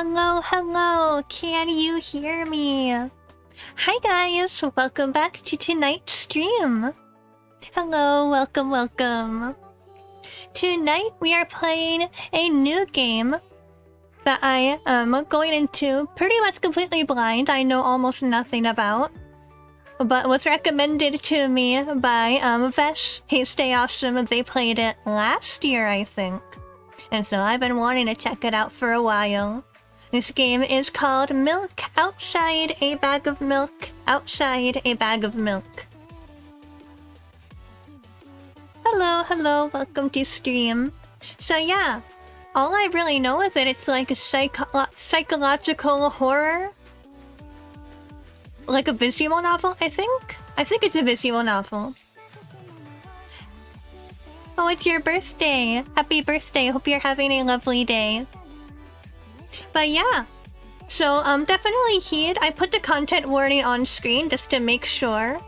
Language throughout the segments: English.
Hello, hello, can you hear me? Hi guys, welcome back to tonight's stream. Hello, welcome. Tonight we are playing a new game that I am going into pretty much completely blind. I know almost nothing about, but was recommended to me by Vesh. Hey, Stay Awesome. They played it last year, I think. And so I've been wanting to check it out for a while. This game is called Milk Outside a Bag of Milk. Outside a Bag of Milk. Hello, welcome to stream. So yeah, all I really know is that it's like a psychological horror. Like a visual novel, I think? I think it's a visual novel. Oh, it's your birthday! Happy birthday, hope you're having a lovely day. But yeah, so definitely heed. I put the content warning on screen just to make sure.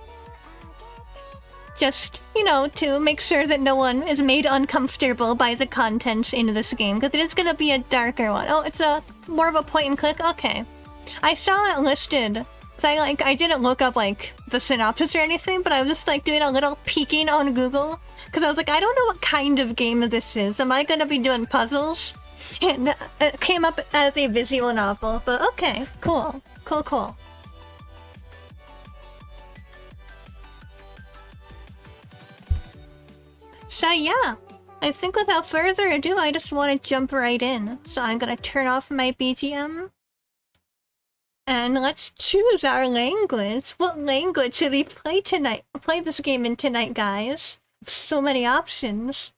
Just, you know, to make sure that no one is made uncomfortable by the content in this game, because it is gonna be a darker one. Oh, it's a more of a point and click? Okay. I saw it listed. I didn't look up like the synopsis or anything, but I was just like doing a little peeking on Google, because I was like, I don't know what kind of game this is. Am I gonna be doing puzzles? And it came up as a visual novel, but okay, cool. So yeah, I think without further ado, I just want to jump right in. So I'm gonna turn off my BGM. And let's choose our language. What language should we play tonight? Play this game in tonight, guys. So many options.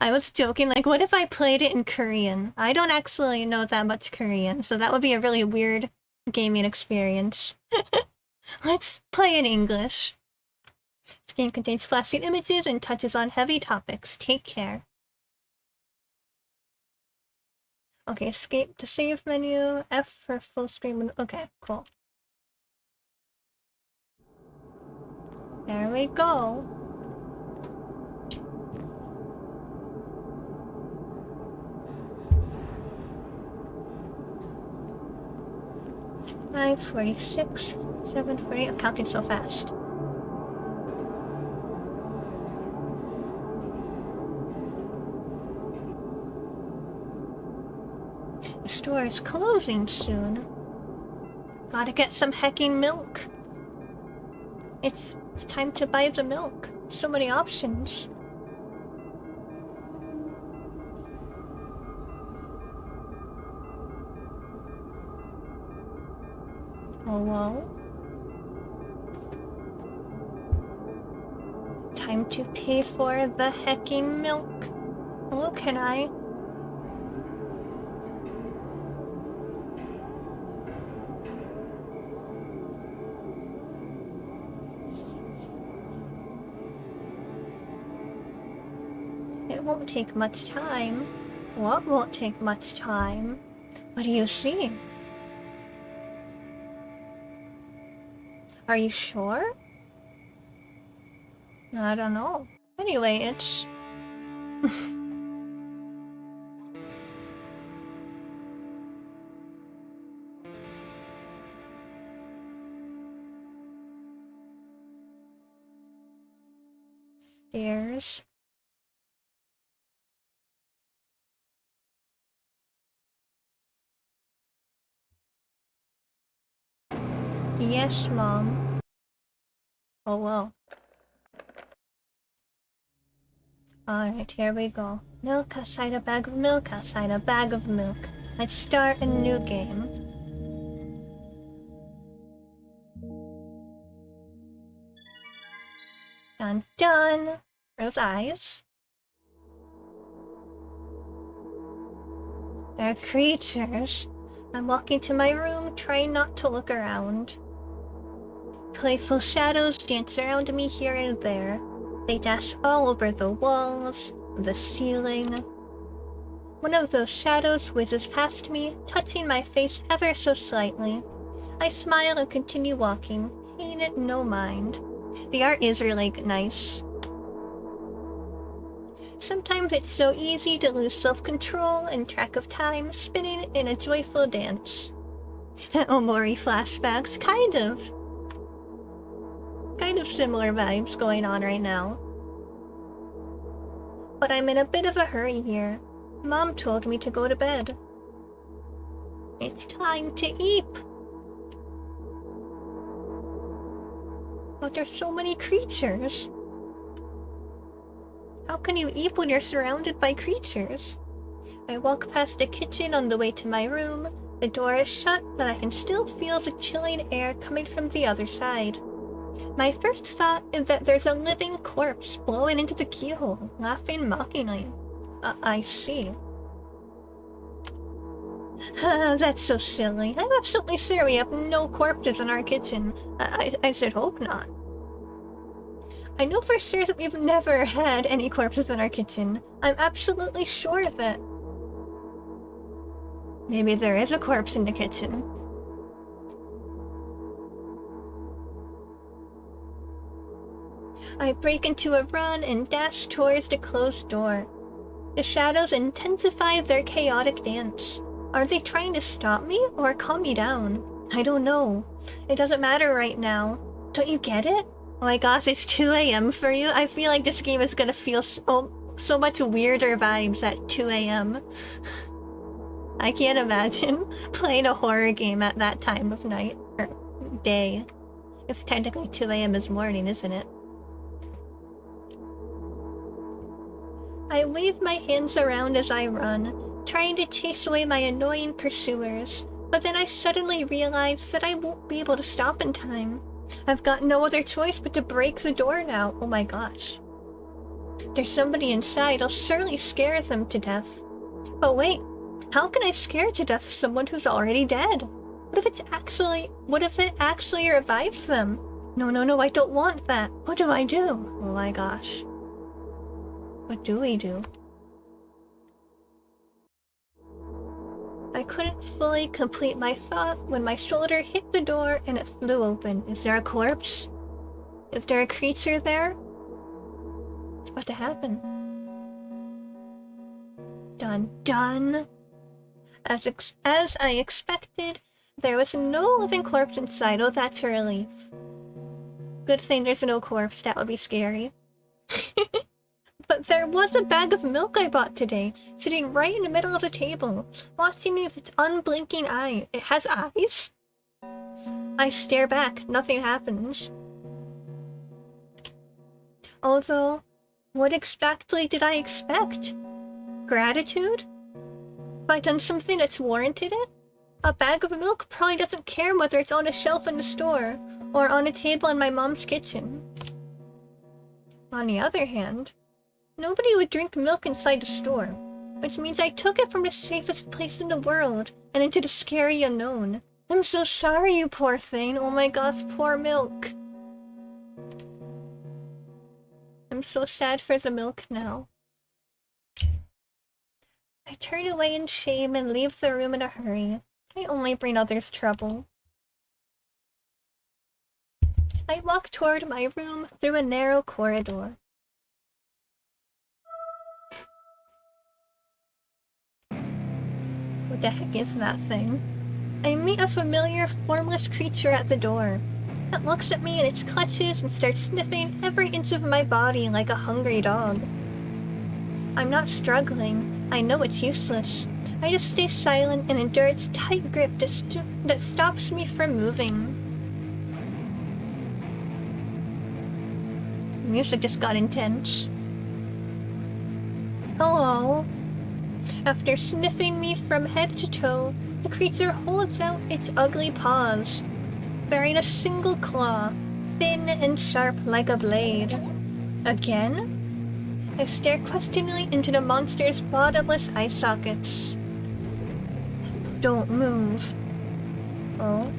I was joking, like, what if I played it in Korean? I don't actually know that much Korean, so that would be a really weird gaming experience. Let's play in English. This game contains flashing images and touches on heavy topics. Take care. Okay, escape to save menu, F for full screen menu. Okay, cool. There we go. Five 46, 7:40. I'm counting so fast. The store is closing soon. Gotta get some hecking milk. It's time to buy the milk. So many options. Hello? Time to pay for the hecking milk. Hello, can I? It won't take much time. What won't take much time? What do you see? Are you sure? I don't know. Anyway, it's... Stairs. Yes, Mom. Oh well. Alright, here we go. Milk outside a bag of milk, outside a bag of milk. Let's start a new game. Dun dun! Those eyes. They're creatures. I'm walking to my room, trying not to look around. Playful shadows dance around me here and there. They dash all over the walls, the ceiling. One of those shadows whizzes past me, touching my face ever so slightly. I smile and continue walking, paying it no mind. The art is really nice. Sometimes it's so easy to lose self-control and track of time, spinning in a joyful dance. Omori flashbacks, kind of similar vibes going on right now. But I'm in a bit of a hurry here. Mom told me to go to bed. It's time to eat! But there's so many creatures. How can you eat when you're surrounded by creatures? I walk past the kitchen on the way to my room. The door is shut, but I can still feel the chilling air coming from the other side. My first thought is that there's a living corpse blowing into the keyhole, laughing mockingly. I see. That's so silly. I'm absolutely sure we have no corpses in our kitchen. I should hope not. I know for sure that we've never had any corpses in our kitchen. I'm absolutely sure of it. Maybe there is a corpse in the kitchen. I break into a run and dash towards the closed door. The shadows intensify their chaotic dance. Are they trying to stop me or calm me down? I don't know. It doesn't matter right now. Don't you get it? Oh my gosh, it's 2 AM for you? I feel like this game is gonna feel so much weirder vibes at 2 AM. I can't imagine playing a horror game at that time of night. Or day. It's technically 2 AM is morning, isn't it? I wave my hands around as I run, trying to chase away my annoying pursuers. But then I suddenly realize that I won't be able to stop in time. I've got no other choice but to break the door now. Oh my gosh. There's somebody inside. I'll surely scare them to death. But wait, how can I scare to death someone who's already dead? What if it actually revives them? No, I don't want that. What do I do? Oh my gosh. What do we do? I couldn't fully complete my thought when my shoulder hit the door and it flew open. Is there a corpse? Is there a creature there? What's about to happen? Dun dun! As I expected, there was no living corpse inside. Oh, that's a relief. Good thing there's no corpse, that would be scary. But there was a bag of milk I bought today, sitting right in the middle of the table, watching me with its unblinking eye. It has eyes? I stare back. Nothing happens. Although, what exactly did I expect? Gratitude? Have I done something that's warranted it? A bag of milk probably doesn't care whether it's on a shelf in the store, or on a table in my mom's kitchen. On the other hand, nobody would drink milk inside the store, which means I took it from the safest place in the world and into the scary unknown. I'm so sorry, you poor thing. Oh my gosh, poor milk. I'm so sad for the milk now. I turn away in shame and leave the room in a hurry. I only bring others trouble. I walk toward my room through a narrow corridor. What the heck is that thing? I meet a familiar, formless creature at the door. It looks at me in its clutches and starts sniffing every inch of my body like a hungry dog. I'm not struggling. I know it's useless. I just stay silent and endure its tight grip that stops me from moving. The music just got intense. Hello. After sniffing me from head to toe, the creature holds out its ugly paws, bearing a single claw, thin and sharp like a blade. Again? I stare questioningly into the monster's bottomless eye sockets. Don't move. Oh?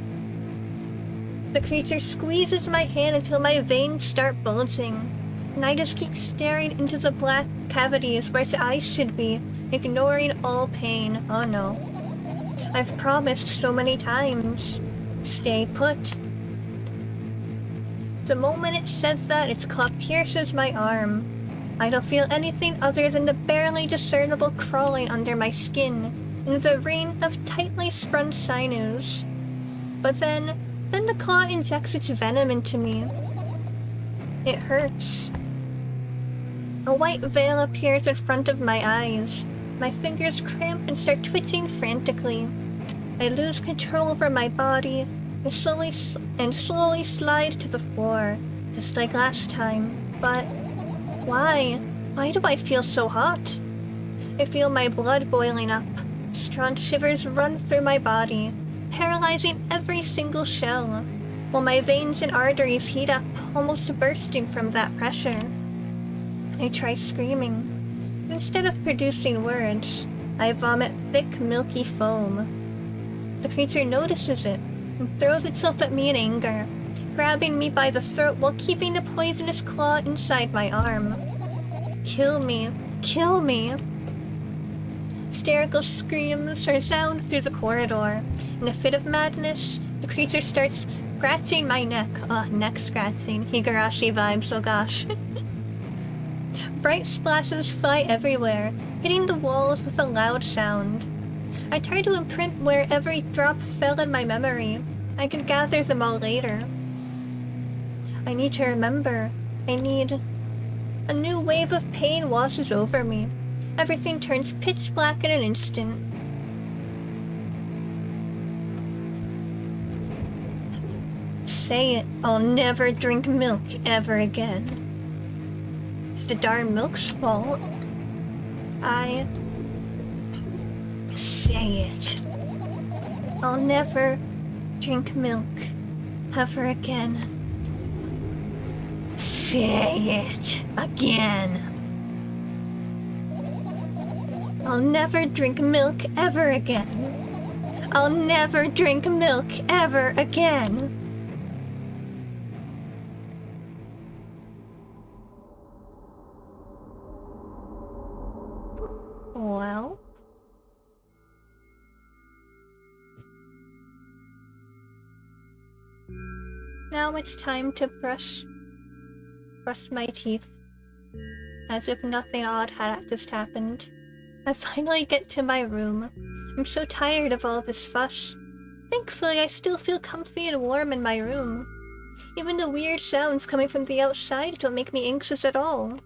The creature squeezes my hand until my veins start bulging, and I just keep staring into the black cavities where its eyes should be, ignoring all pain. Oh no. I've promised so many times. Stay put. The moment it says that, its claw pierces my arm. I don't feel anything other than the barely discernible crawling under my skin and the rain of tightly sprung sinews. But then the claw injects its venom into me. It hurts. A white veil appears in front of my eyes. My fingers cramp and start twitching frantically. I lose control over my body and slowly slide to the floor, just like last time. But why? Why do I feel so hot? I feel my blood boiling up. Strong shivers run through my body, paralyzing every single cell, while my veins and arteries heat up, almost bursting from that pressure. I try screaming. Instead of producing words, I vomit thick, milky foam. The creature notices it and throws itself at me in anger, grabbing me by the throat while keeping the poisonous claw inside my arm. Kill me! Kill me! Hysterical screams resound through the corridor. In a fit of madness, the creature starts scratching my neck. Neck scratching. Higurashi vibes, oh gosh. Bright splashes fly everywhere, hitting the walls with a loud sound. I try to imprint where every drop fell in my memory. I can gather them all later. I need to remember. I need... A new wave of pain washes over me. Everything turns pitch black in an instant. Say it, I'll never drink milk ever again. It's the darn milk's fault. Say it. I'll never drink milk ever again. Say it again. I'll never drink milk ever again. I'll never drink milk ever again. Well... Now it's time to brush my teeth. As if nothing odd had just happened. I finally get to my room. I'm so tired of all this fuss. Thankfully, I still feel comfy and warm in my room. Even the weird sounds coming from the outside don't make me anxious at all.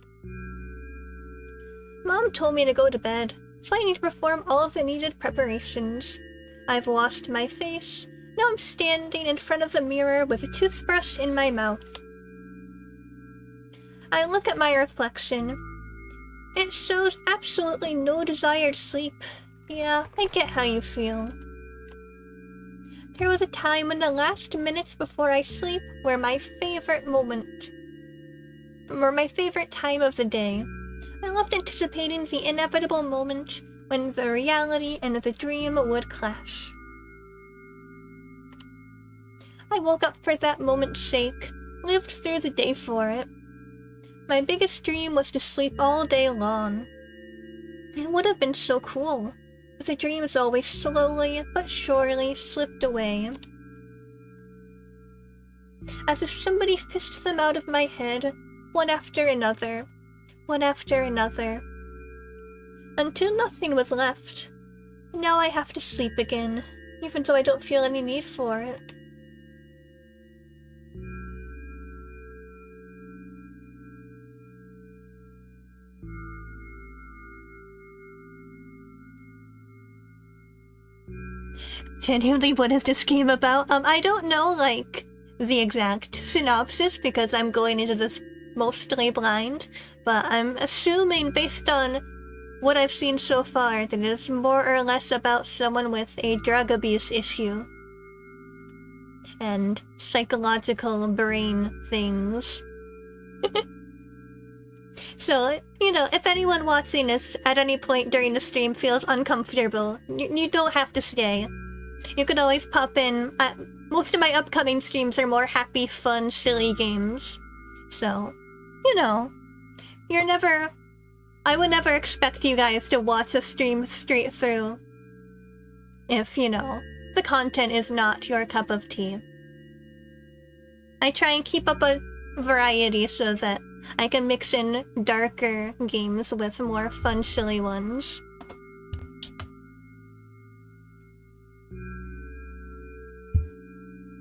Mom told me to go to bed, so I need to perform all of the needed preparations. I've washed my face. Now I'm standing in front of the mirror with a toothbrush in my mouth. I look at my reflection. It shows absolutely no desired sleep. Yeah, I get how you feel. There was a time when the last minutes before I sleep were my favorite time of the day. I loved anticipating the inevitable moment when the reality and the dream would clash. I woke up for that moment's sake, lived through the day for it. My biggest dream was to sleep all day long. It would have been so cool, but the dreams always slowly but surely slipped away. As if somebody fished them out of my head, one after another, until nothing was left. Now I have to sleep again, even though I don't feel any need for it. Genuinely, what is this game about? I don't know, like, the exact synopsis because I'm going into this mostly blind, but I'm assuming based on what I've seen so far that it's more or less about someone with a drug abuse issue and psychological brain things. So, you know, if anyone watching this at any point during the stream feels uncomfortable, you don't have to stay. You can always pop in. Most of my upcoming streams are more happy, fun, silly games. So, you know, I would never expect you guys to watch a stream straight through if, you know, the content is not your cup of tea. I try and keep up a variety so that I can mix in darker games with more fun, silly ones.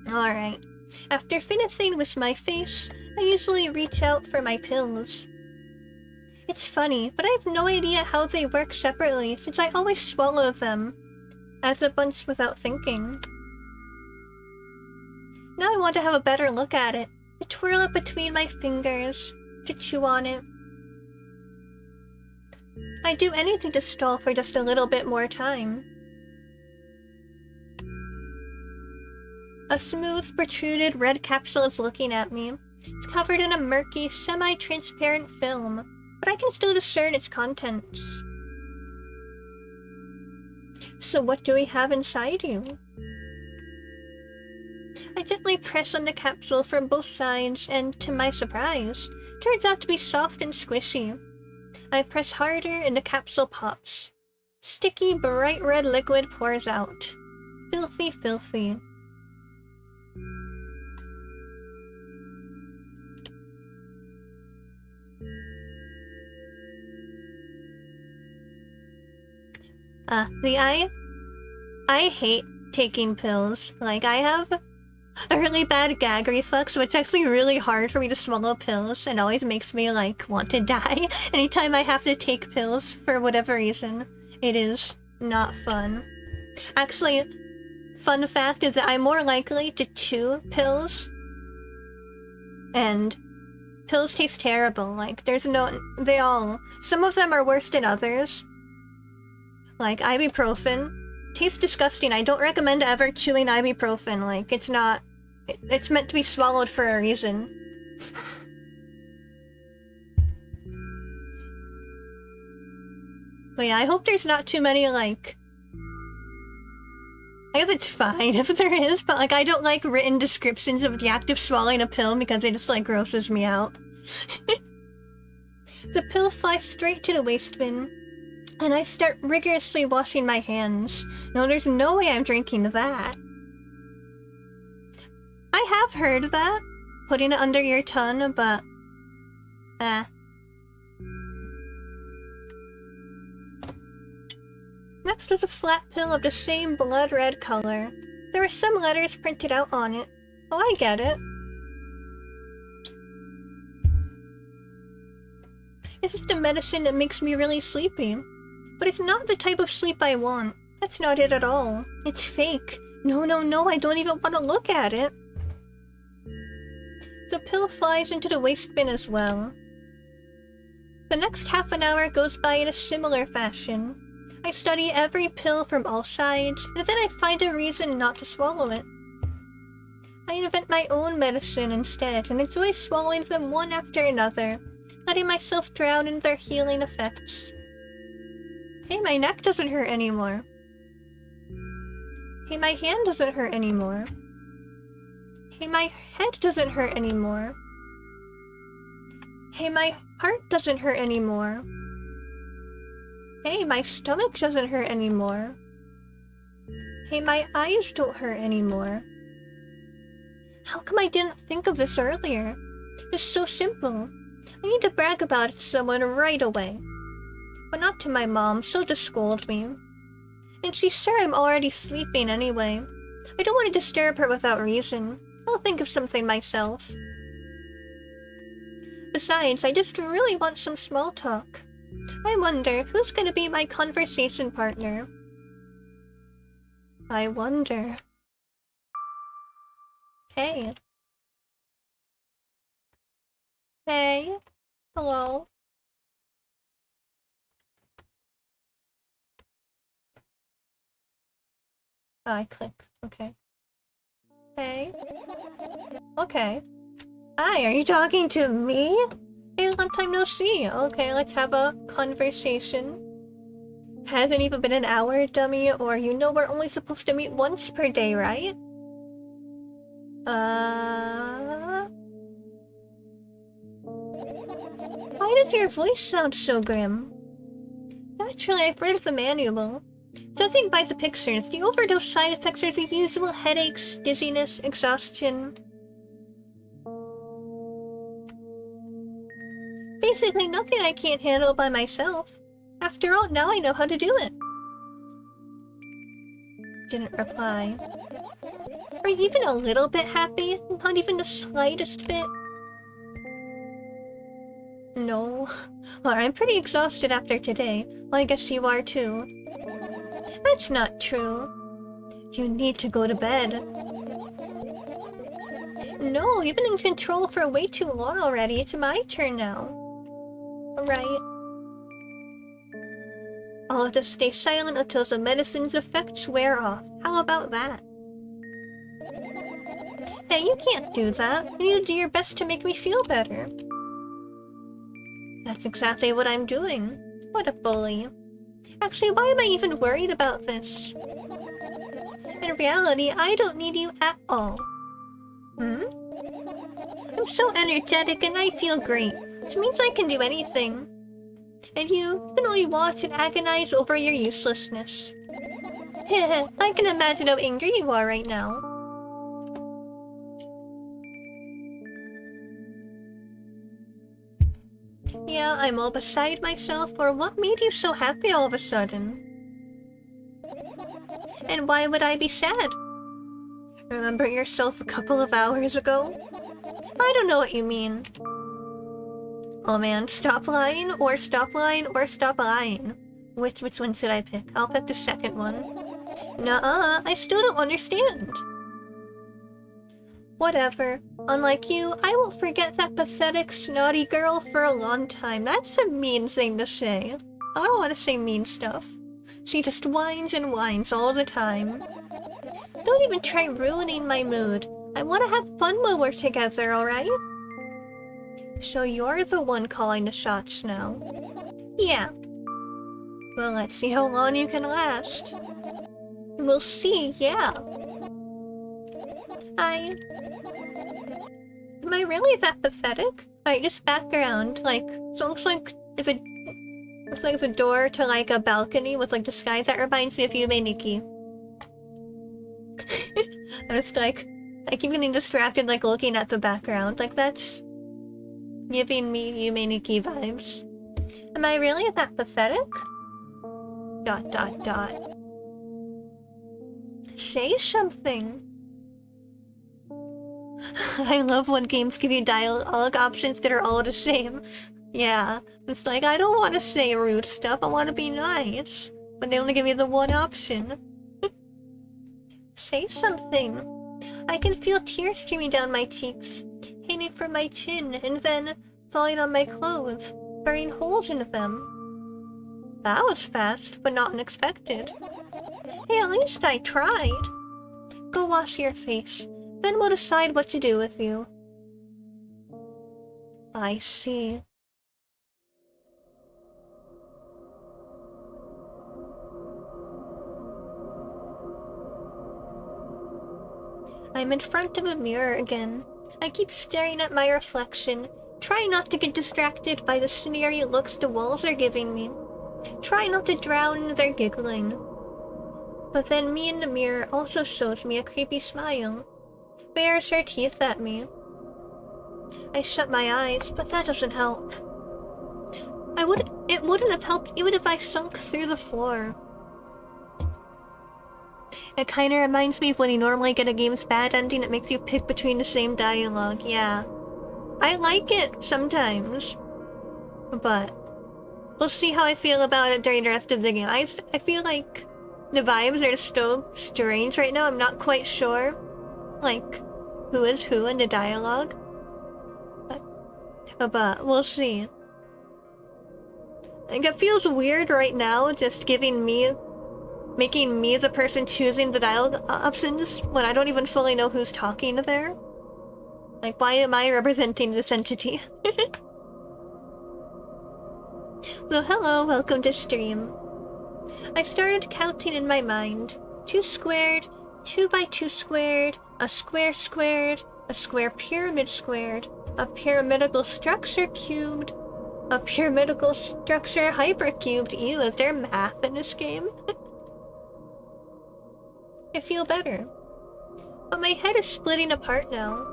Alright. After finishing with my face, I usually reach out for my pills. It's funny, but I have no idea how they work separately since I always swallow them as a bunch without thinking. Now I want to have a better look at it, to twirl it between my fingers, to chew on it. I'd do anything to stall for just a little bit more time. A smooth, protruded red capsule is looking at me. It's covered in a murky, semi-transparent film, but I can still discern its contents. So what do we have inside you? I gently press on the capsule from both sides, and to my surprise, turns out to be soft and squishy. I press harder and the capsule pops. Sticky, bright red liquid pours out. Filthy, filthy. I hate taking pills. Like, I have a really bad gag reflex, so it's actually really hard for me to swallow pills and always makes me, like, want to die. Anytime I have to take pills, for whatever reason, it is not fun. Actually, fun fact is that I'm more likely to chew pills, and pills taste terrible. Like, some of them are worse than others. Like, ibuprofen tastes disgusting. I don't recommend ever chewing ibuprofen. Like, it's meant to be swallowed for a reason. But yeah, I hope there's not too many, like... I guess it's fine if there is, but like, I don't like written descriptions of the act of swallowing a pill because it just, like, grosses me out. The pill flies straight to the waste bin, and I start rigorously washing my hands. No, there's no way I'm drinking that. I have heard that, putting it under your tongue, but... Next was a flat pill of the same blood red color. There were some letters printed out on it. Oh, I get it. This is the medicine that makes me really sleepy. But it's not the type of sleep I want. That's not it at all. It's fake. No, no, no, I don't even want to look at it. The pill flies into the waste bin as well. The next half an hour goes by in a similar fashion. I study every pill from all sides, and then I find a reason not to swallow it. I invent my own medicine instead, and enjoy swallowing them one after another, letting myself drown in their healing effects. Hey, my neck doesn't hurt anymore. Hey, my hand doesn't hurt anymore. Hey, my head doesn't hurt anymore. Hey, my heart doesn't hurt anymore. Hey, my stomach doesn't hurt anymore. Hey, my eyes don't hurt anymore. How come I didn't think of this earlier? It's so simple. I need to brag about it to someone right away. But not to my mom, she'll just scold me. And she's sure I'm already sleeping anyway. I don't want to disturb her without reason. I'll think of something myself. Besides, I just really want some small talk. I wonder, who's gonna be my conversation partner? I wonder. Hey. Hey. Hello. Oh, I click. Okay. Hey. Okay. Hi, are you talking to me? Hey, long time no see. Okay, let's have a conversation. Hasn't even been an hour, dummy, or you know we're only supposed to meet once per day, right? Why does your voice sound so grim? Naturally, I've read the manual. Judging by the pictures, the overdose side effects are the usual headaches, dizziness, exhaustion. basically nothing I can't handle by myself. After all, now I know how to do it. Didn't reply. Are you even a little bit happy? Not even the slightest bit? No. Well, I'm pretty exhausted after today. Well, I guess you are too. That's not true. You need to go to bed. No, you've been in control for way too long already. It's my turn now. Alright. I'll just stay silent until the medicine's effects wear off. How about that? Hey, you can't do that. You need to do your best to make me feel better. That's exactly what I'm doing. What a bully. Actually, why am I even worried about this? In reality, I don't need you at all. Hmm? I'm so energetic and I feel great. This means I can do anything. And you can only watch and agonize over your uselessness. I can imagine how angry you are right now. Yeah, I'm all beside myself, or what made you so happy all of a sudden? And why would I be sad? Remember yourself a couple of hours ago? I don't know what you mean. Oh man, stop lying, or stop lying, or stop lying. Which one should I pick? I'll pick the second one. Nuh-uh, I still don't understand. Whatever. Unlike you, I won't forget that pathetic, snotty girl for a long time. That's a mean thing to say. I don't want to say mean stuff. She just whines and whines all the time. Don't even try ruining my mood. I want to have fun while we're together, alright? So you're the one calling the shots now. Yeah. Well, let's see how long you can last. We'll see, yeah. Am I really that pathetic? Alright, just background. Like, so it looks like there's a... Looks like the door to like a balcony with like the sky. That reminds me of Yume Nikki. I'm just like... I keep getting distracted like looking at the background. Like that's... giving me Yume Nikki vibes. Am I really that pathetic? ... Say something. I love when games give you dialogue options that are all the same. Yeah, it's like, I don't want to say rude stuff, I want to be nice. But they only give me the one option. Say something. I can feel tears streaming down my cheeks, hanging from my chin, and then falling on my clothes, burning holes into them. That was fast, but not unexpected. Hey, at least I tried. Go wash your face. Then we'll decide what to do with you. I see. I'm in front of a mirror again. I keep staring at my reflection, trying not to get distracted by the sneery looks the walls are giving me. Try not to drown in their giggling. But then me in the mirror also shows me a creepy smile. Bares her teeth at me. I shut my eyes, but that doesn't help. It wouldn't have helped even if I sunk through the floor. It kinda reminds me of when you normally get a game's bad ending, it makes you pick between the same dialogue, yeah. I like it sometimes. But we'll see how I feel about it during the rest of the game. I feel like the vibes are still strange right now, I'm not quite sure. Like, who is who in the dialogue? But we'll see. Like, it feels weird right now, just making me the person choosing the dialogue options when I don't even fully know who's talking there. Like, why am I representing this entity? So hello, welcome to stream. I started counting in my mind. 2 squared, 2 by 2 squared, a square squared, a square pyramid squared, a pyramidal structure cubed, a pyramidal structure hypercubed. Ew, is there math in this game? I feel better. But my head is splitting apart now.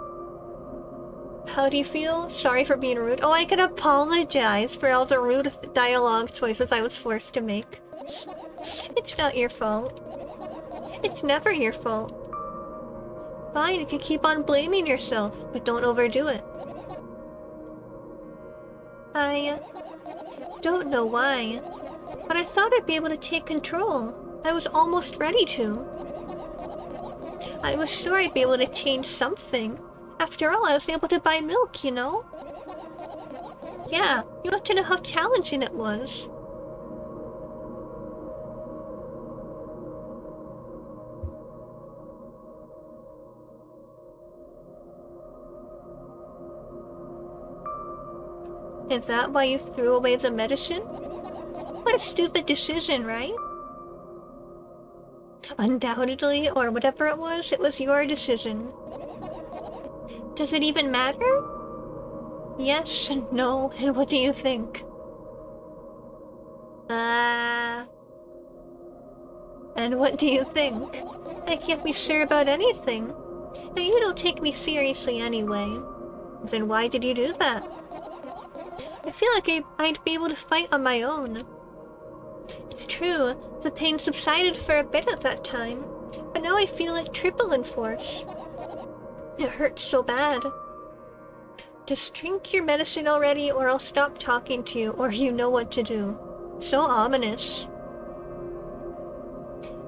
How do you feel? Sorry for being rude. Oh, I can apologize for all the rude dialogue choices I was forced to make. It's not your fault. It's never your fault. Fine, you can keep on blaming yourself, but don't overdo it. I don't know why, but I thought I'd be able to take control. I was almost ready to. I was sure I'd be able to change something. After all, I was able to buy milk, you know? Yeah, you want to know how challenging it was. Is that why you threw away the medicine? What a stupid decision, right? Undoubtedly, or whatever it was your decision. Does it even matter? Yes and no, and what do you think? And what do you think? I can't be sure about anything. And you don't take me seriously anyway. Then why did you do that? I feel like I'd be able to fight on my own. It's true, the pain subsided for a bit at that time, but now I feel like triple in force. It hurts so bad. Just drink your medicine already or I'll stop talking to you, or you know what to do. So ominous.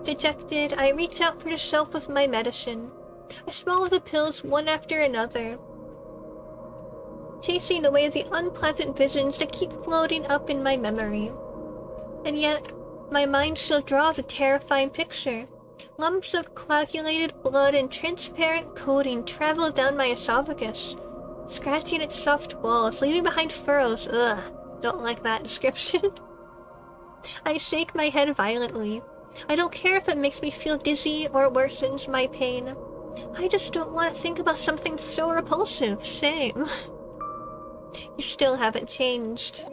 Dejected, I reach out for the shelf with my medicine. I swallow the pills one after another, chasing away the unpleasant visions that keep floating up in my memory. And yet, my mind still draws a terrifying picture. Lumps of coagulated blood and transparent coating travel down my esophagus, scratching its soft walls, leaving behind furrows. Ugh, don't like that description. I shake my head violently. I don't care if it makes me feel dizzy or worsens my pain. I just don't want to think about something so repulsive. Same. You still haven't changed.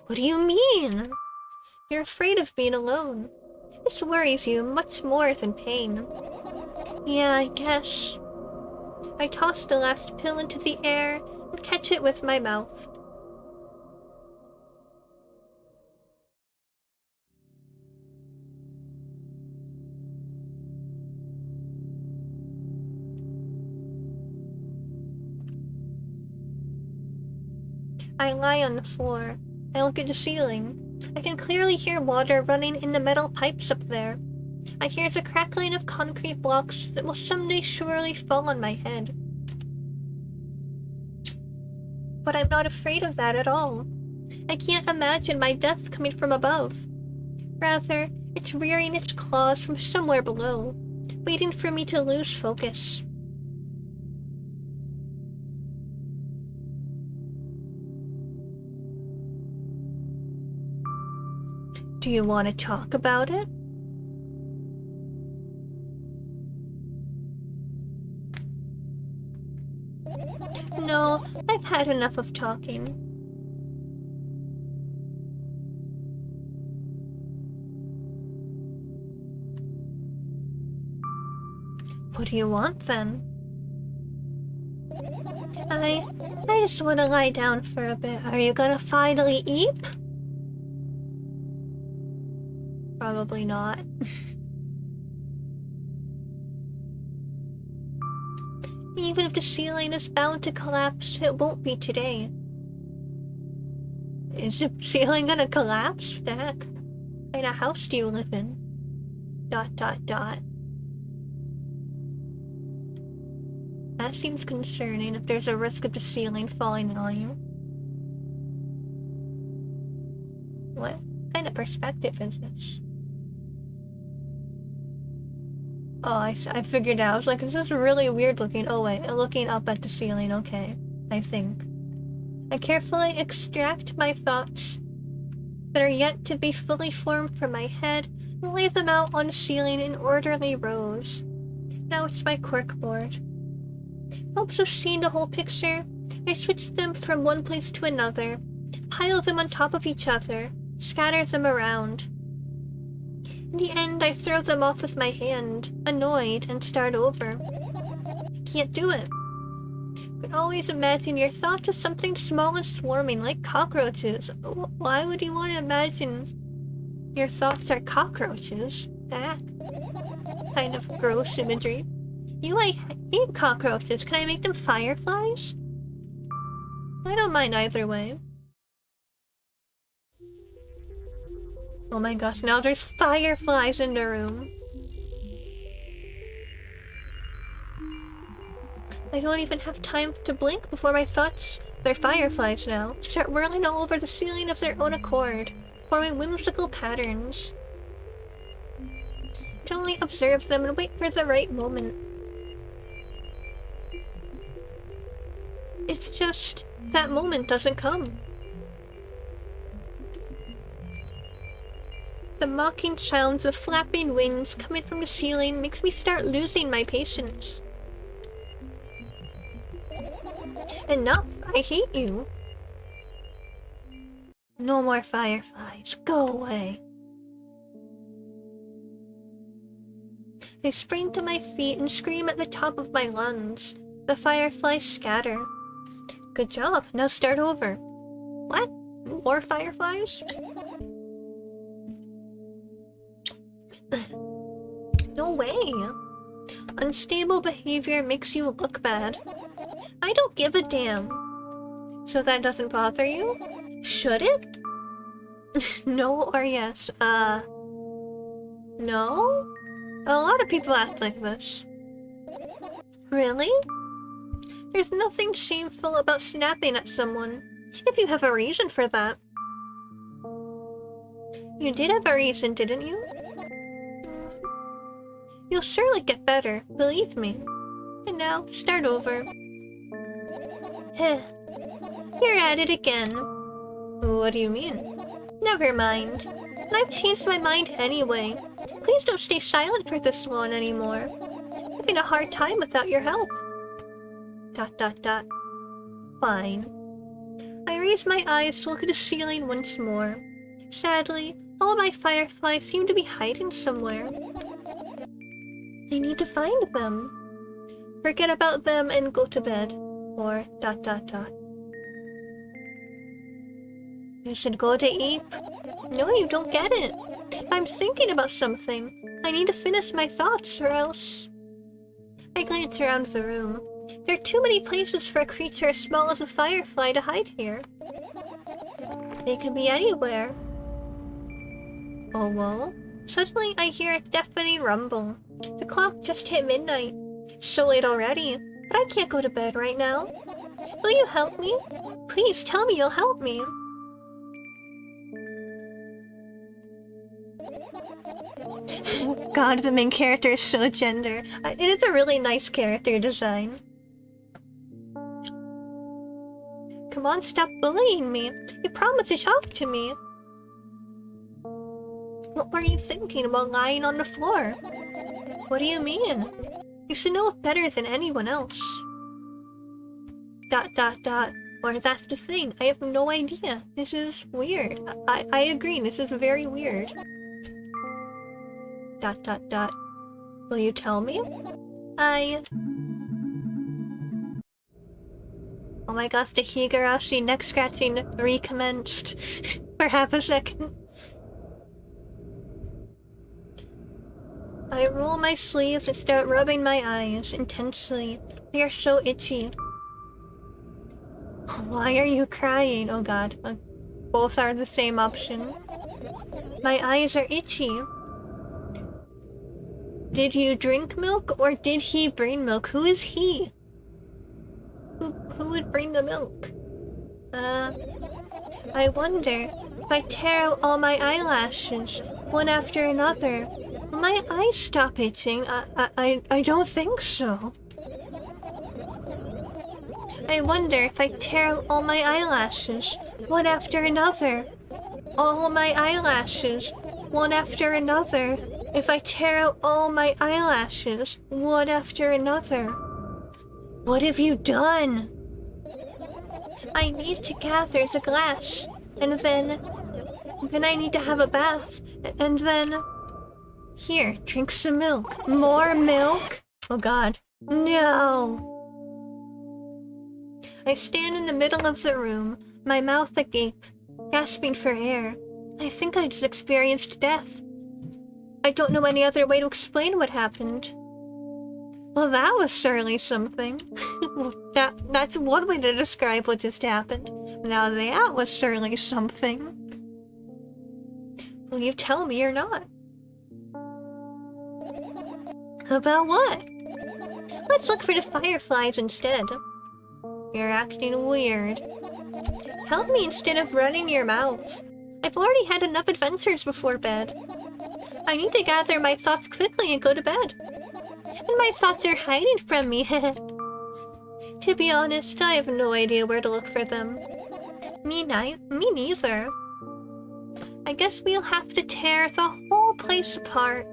What do you mean? You're afraid of being alone. This worries you much more than pain. Yeah, I guess. I toss the last pill into the air and catch it with my mouth. I lie on the floor. I look at the ceiling. I can clearly hear water running in the metal pipes up there. I hear the crackling of concrete blocks that will someday surely fall on my head. But I'm not afraid of that at all. I can't imagine my death coming from above. Rather, it's rearing its claws from somewhere below, waiting for me to lose focus. Do you want to talk about it? No, I've had enough of talking. What do you want then? I just want to lie down for a bit. Are you gonna finally eat? Probably not. Even if the ceiling is bound to collapse, it won't be today. Is the ceiling gonna collapse? What the heck? What kind of house do you live in? ... That seems concerning if there's a risk of the ceiling falling on you. What kind of perspective is this? Oh, I figured out. I was like, this is really weird looking. Oh wait, looking up at the ceiling. Okay, I think. I carefully extract my thoughts that are yet to be fully formed from my head and lay them out on the ceiling in orderly rows. Now it's my corkboard. Hopes of seeing the whole picture, I switch them from one place to another, pile them on top of each other, scatter them around. In the end, I throw them off with my hand, annoyed, and start over. I can't do it. But always imagine your thoughts as something small and swarming, like cockroaches. Why would you want to imagine your thoughts are cockroaches? That kind of gross imagery. I hate cockroaches. Can I make them fireflies? I don't mind either way. Oh my gosh, now there's fireflies in the room. I don't even have time to blink before my thoughts, they're fireflies now, start whirling all over the ceiling of their own accord, forming whimsical patterns. I can only observe them and wait for the right moment. It's just, that moment doesn't come. The mocking sounds of flapping wings coming from the ceiling makes me start losing my patience. Enough! I hate you! No more fireflies. Go away. I spring to my feet and scream at the top of my lungs. The fireflies scatter. Good job. Now start over. What? More fireflies? No way! Unstable behavior makes you look bad. I don't give a damn. So that doesn't bother you? Should it? No or yes? No? A lot of people act like this. Really? There's nothing shameful about snapping at someone, if you have a reason for that. You did have a reason, didn't you? You'll surely get better, believe me. And now, start over. Heh. You're at it again. What do you mean? Never mind. I've changed my mind anyway. Please don't stay silent for this long anymore. I'm having a hard time without your help. ... Fine. I raise my eyes to look at the ceiling once more. Sadly, all my fireflies seem to be hiding somewhere. I need to find them. Forget about them and go to bed. Or ... You should go to eat. No, you don't get it. I'm thinking about something. I need to finish my thoughts or else... I glance around the room. There are too many places for a creature as small as a firefly to hide here. They can be anywhere. Oh well. Suddenly I hear a deafening rumble. The clock just hit midnight. It's so late already, but I can't go to bed right now. Will you help me? Please tell me you'll help me. God, the main character is so gender. It is a really nice character design. Come on, stop bullying me. You promised to talk to me. What were you thinking about lying on the floor? What do you mean? You should know it better than anyone else. ... Or that's the thing. I have no idea. This is weird. I agree. This is very weird. ... Will you tell me? Oh my gosh, the Higurashi neck scratching recommenced for half a second. I roll my sleeves and start rubbing my eyes intensely. They are so itchy. Why are you crying? Oh god. Both are the same option. My eyes are itchy. Did you drink milk or did he bring milk? Who is he? Who would bring the milk? I wonder if I tear out all my eyelashes, one after another, will my eyes stop itching? I don't think so. I wonder if I tear out all my eyelashes, one after another. All my eyelashes, one after another. If I tear out all my eyelashes, one after another. What have you done? I need to gather the glass, and then I need to have a bath, and then... Here, drink some milk. More milk? Oh god. No! I stand in the middle of the room, my mouth agape, gasping for air. I think I just experienced death. I don't know any other way to explain what happened. Well, that was surely something. That's one way to describe what just happened. Now that was surely something. Will you tell me or not? About what? Let's look for the fireflies instead. You're acting weird. Help me instead of running your mouth. I've already had enough adventures before bed. I need to gather my thoughts quickly and go to bed. And my thoughts are hiding from me. To be honest, I have no idea where to look for them. Me neither. I guess we'll have to tear the whole place apart.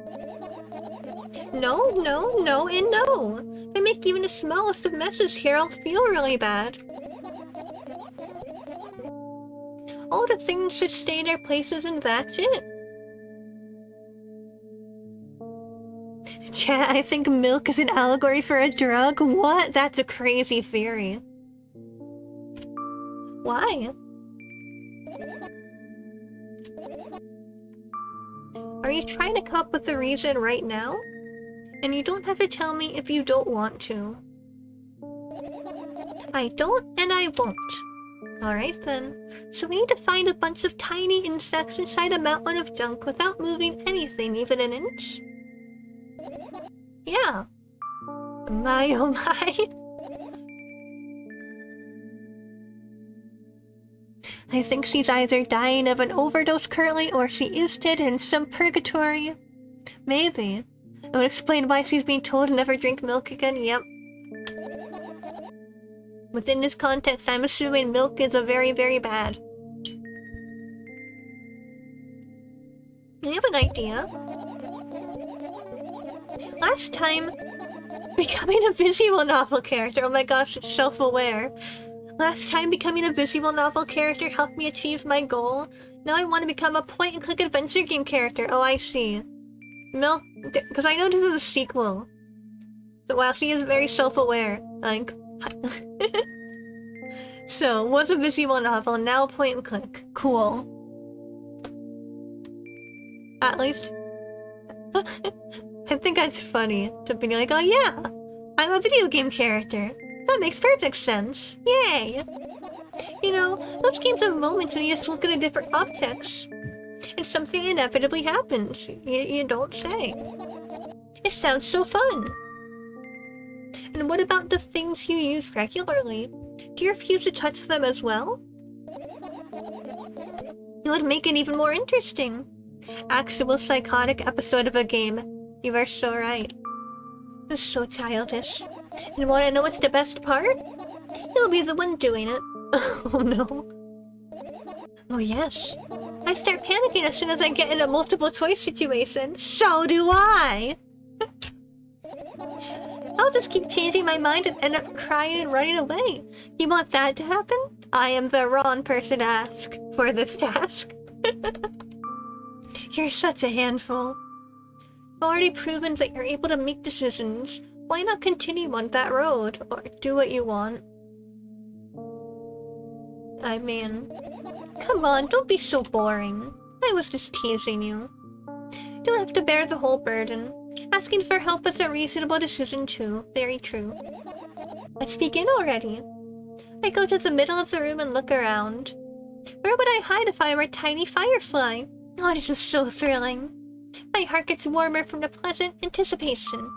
No, and no. They make even the smallest of messes here, I'll feel really bad. All the things should stay in their places and that's it. Chat, I think milk is an allegory for a drug? What? That's a crazy theory. Why? Are you trying to come up with a reason right now? And you don't have to tell me if you don't want to. I don't and I won't. Alright then. So we need to find a bunch of tiny insects inside a mountain of junk without moving anything even an inch? Yeah. My oh my. I think she's either dying of an overdose currently or she is dead in some purgatory. Maybe. It would explain why she's being told to never drink milk again, yep. Within this context, I'm assuming milk is a very, very bad. I have an idea. Last time, becoming a visual novel character, oh my gosh, it's self-aware. Last time becoming a visual novel character helped me achieve my goal. Now I want to become a point-and-click adventure game character. Oh, I see. Milk, because I know this is a sequel. But wow, she is very self-aware. Like, so, was a visual novel, now point-and-click. Cool. At least, I think that's funny to be like, oh yeah, I'm a video game character. That makes perfect sense. Yay! You know, those games have moments when you just look at the different objects. And something inevitably happens. You don't say. It sounds so fun. And what about the things you use regularly? Do you refuse to touch them as well? It would make it even more interesting. Actual psychotic episode of a game. You are so right. It's so childish. And wanna know what's the best part? You'll be the one doing it. Oh no. Oh yes. I start panicking as soon as I get in a multiple choice situation. So do I! I'll just keep changing my mind and end up crying and running away. You want that to happen? I am the wrong person to ask for this task. You're such a handful. You've already proven that you're able to make decisions. Why not continue on that road, or do what you want? I mean, come on, don't be so boring. I was just teasing you. Don't have to bear the whole burden. Asking for help is a reasonable decision too. Very true. Let's begin already. I go to the middle of the room and look around. Where would I hide if I were a tiny firefly? Oh, this is so thrilling. My heart gets warmer from the pleasant anticipation.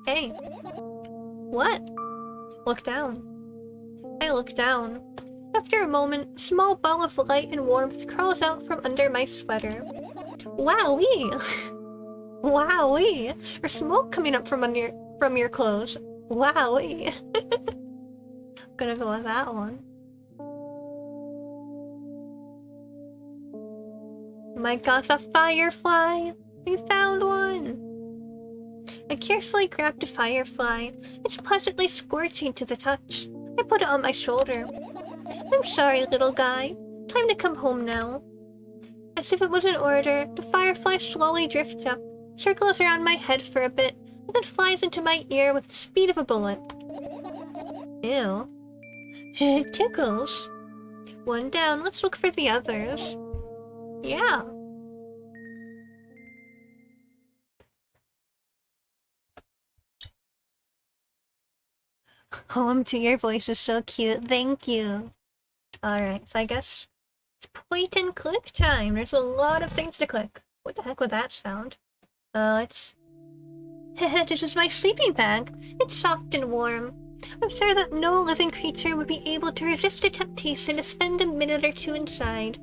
Hey. What? Look down. I look down. After a moment, a small ball of light and warmth crawls out from under my sweater. Wowee! Wowee! There's smoke coming up from your clothes. Wowee! I'm gonna go with that one. My gosh, a firefly! We found one! I carefully grabbed a firefly. It's pleasantly scorching to the touch. I put it on my shoulder. I'm sorry, little guy. Time to come home now. As if it was an order, the firefly slowly drifts up, circles around my head for a bit, and then flies into my ear with the speed of a bullet. Ew. It tickles. One down, let's look for the others. Yeah. OMG, your voice is so cute. Thank you. Alright, so I guess it's point and click time. There's a lot of things to click. What the heck would that sound? It's... This is my sleeping bag. It's soft and warm. I'm sure that no living creature would be able to resist the temptation to spend a minute or two inside.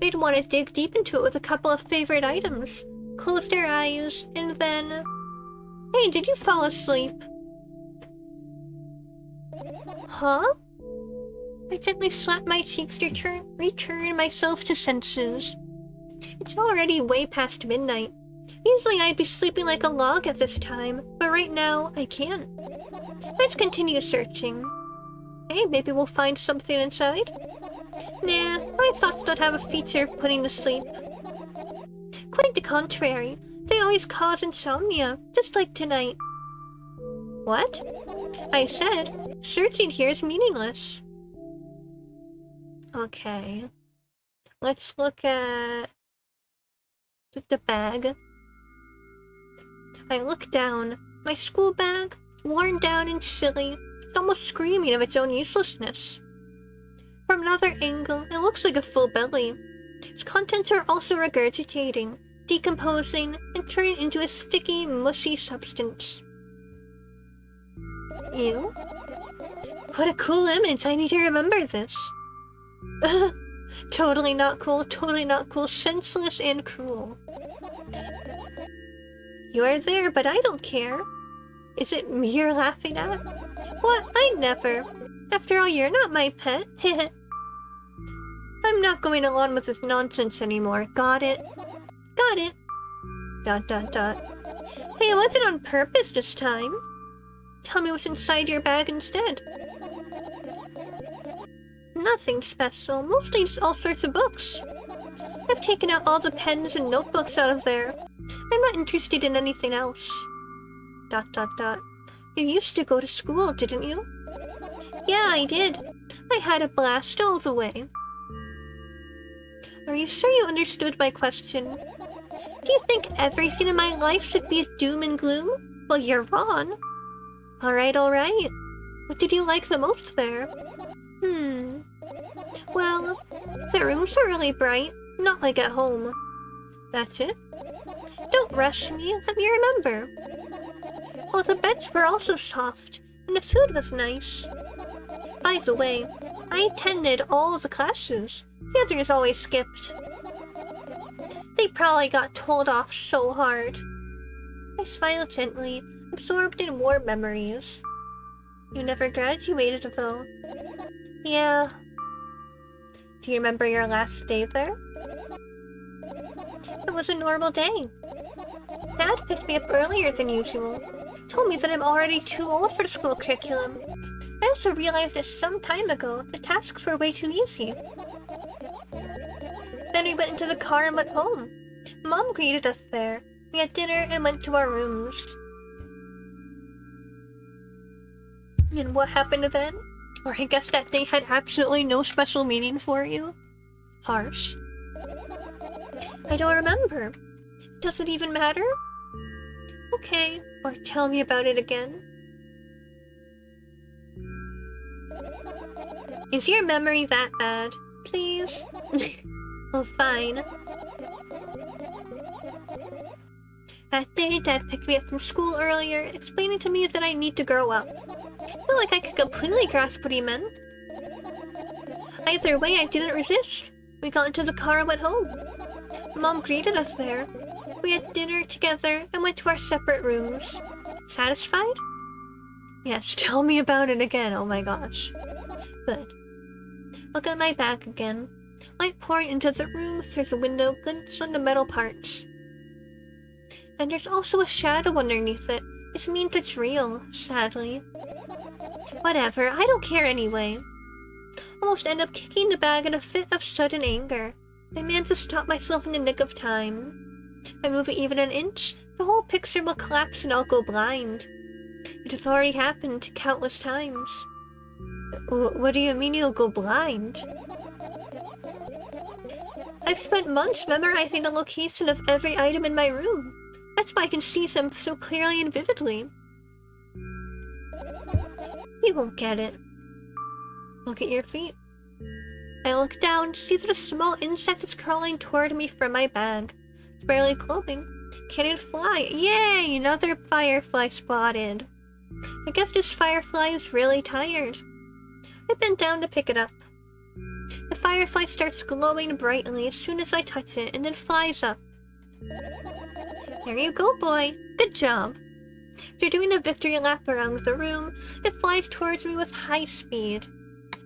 They'd want to dig deep into it with a couple of favorite items, close their eyes, and then... Hey, did you fall asleep? Huh? I gently slap my cheeks to return myself to senses. It's already way past midnight. Usually I'd be sleeping like a log at this time, but right now I can't. Let's continue searching. Hey, maybe we'll find something inside? Nah, my thoughts don't have a feature of putting to sleep. Quite the contrary. They always cause insomnia, just like tonight. What? I said, searching here is meaningless. Okay. Let's look at... the bag. I look down. My school bag, worn down and silly, it's almost screaming of its own uselessness. From another angle, it looks like a full belly. Its contents are also regurgitating, decomposing, and turning into a sticky, mushy substance. Ew. What a cool image, I need to remember this. Totally not cool, senseless and cruel. You are there, but I don't care. Is it me you're laughing at? What? I never. After all, you're not my pet. I'm not going along with this nonsense anymore. Got it? Got it. ... Hey, it wasn't on purpose this time. Tell me what's inside your bag instead. Nothing special, mostly just all sorts of books. I've taken out all the pens and notebooks out of there. I'm not interested in anything else. ... You used to go to school, didn't you? Yeah, I did. I had a blast all the way. Are you sure you understood my question? Do you think everything in my life should be a doom and gloom? Well, you're wrong. Alright. What did you like the most there? Well, the rooms were really bright, not like at home. That's it? Don't rush me, let me remember. Well, the beds were also soft, and the food was nice. By the way, I attended all of the classes. The others always skipped. They probably got told off so hard. I smiled gently, absorbed in warm memories. You never graduated, though. Yeah. Do you remember your last day there? It was a normal day. Dad picked me up earlier than usual. Told me that I'm already too old for the school curriculum. I also realized that some time ago, the tasks were way too easy. Then we went into the car and went home. Mom greeted us there. We had dinner and went to our rooms. And what happened then? Or I guess that day had absolutely no special meaning for you? Harsh. I don't remember. Does it even matter? Okay, or tell me about it again. Is your memory that bad? Please? Oh, fine. That day, Dad picked me up from school earlier, explaining to me that I need to grow up. I felt like I could completely grasp what he meant. Either way, I didn't resist. We got into the car and went home. Mom greeted us there. We had dinner together and went to our separate rooms. Satisfied? Yes, tell me about it again, oh my gosh. Good. Look at my bag again. Light pouring into the room through the window glints on the metal parts. And there's also a shadow underneath it. This means it's real, sadly. Whatever, I don't care anyway. Almost end up kicking the bag in a fit of sudden anger. I managed to stop myself in the nick of time. If I move it even an inch, the whole picture will collapse and I'll go blind. It has already happened countless times. What do you mean you'll go blind? I've spent months memorizing the location of every item in my room. That's why I can see them so clearly and vividly. You won't get it. Look at your feet. I look down, see that a small insect is crawling toward me from my bag. It's barely clothing. Can't even fly. Yay! Another firefly spotted. I guess this firefly is really tired. I bend down to pick it up. The firefly starts glowing brightly as soon as I touch it and then flies up. There you go, boy. Good job. After doing a victory lap around the room, it flies towards me with high speed.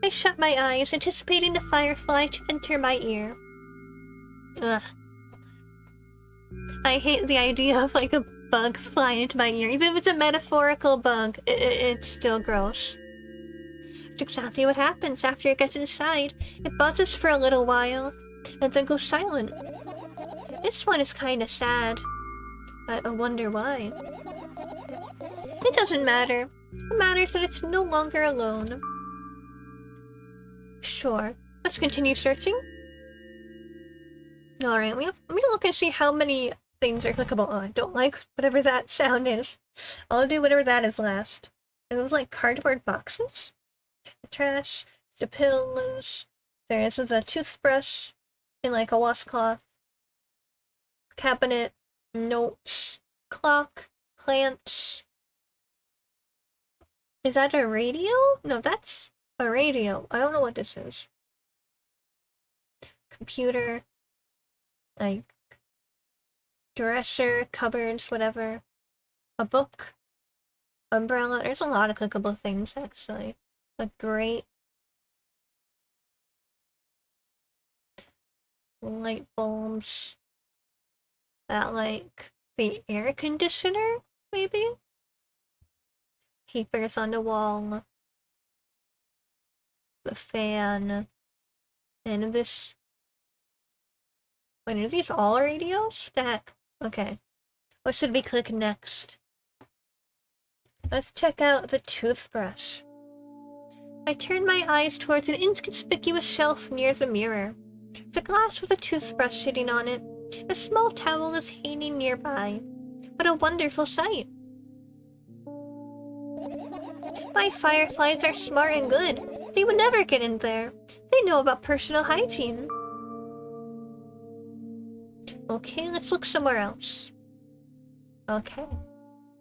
I shut my eyes, anticipating the firefly to enter my ear. Ugh. I hate the idea of like a bug flying into my ear. Even if it's a metaphorical bug, it's still gross. It's exactly what happens after it gets inside. It buzzes for a little while, and then goes silent. This one is kinda sad. I wonder why. It doesn't matter. It matters that it's no longer alone. Sure. Let's continue searching. Alright, I'm gonna look and see how many things are clickable. Oh, I don't like whatever that sound is. I'll do whatever that is last. It was like cardboard boxes? The trash, the pills, there is the toothbrush in like a washcloth, cabinet, notes, clock, plants. Is that a radio? No, that's a radio. I don't know what this is. Computer, like dresser, cupboards, whatever. A book, umbrella. There's a lot of clickable things actually. A grate. Light bulbs. That like the air conditioner, maybe? Papers on the wall. The fan. And this. Wait, are these all radios? The heck? Okay. What should we click next? Let's check out the toothbrush. I turn my eyes towards an inconspicuous shelf near the mirror. It's a glass with a toothbrush sitting on it. A small towel is hanging nearby. What a wonderful sight! My fireflies are smart and good. They would never get in there. They know about personal hygiene. Okay, let's look somewhere else. Okay.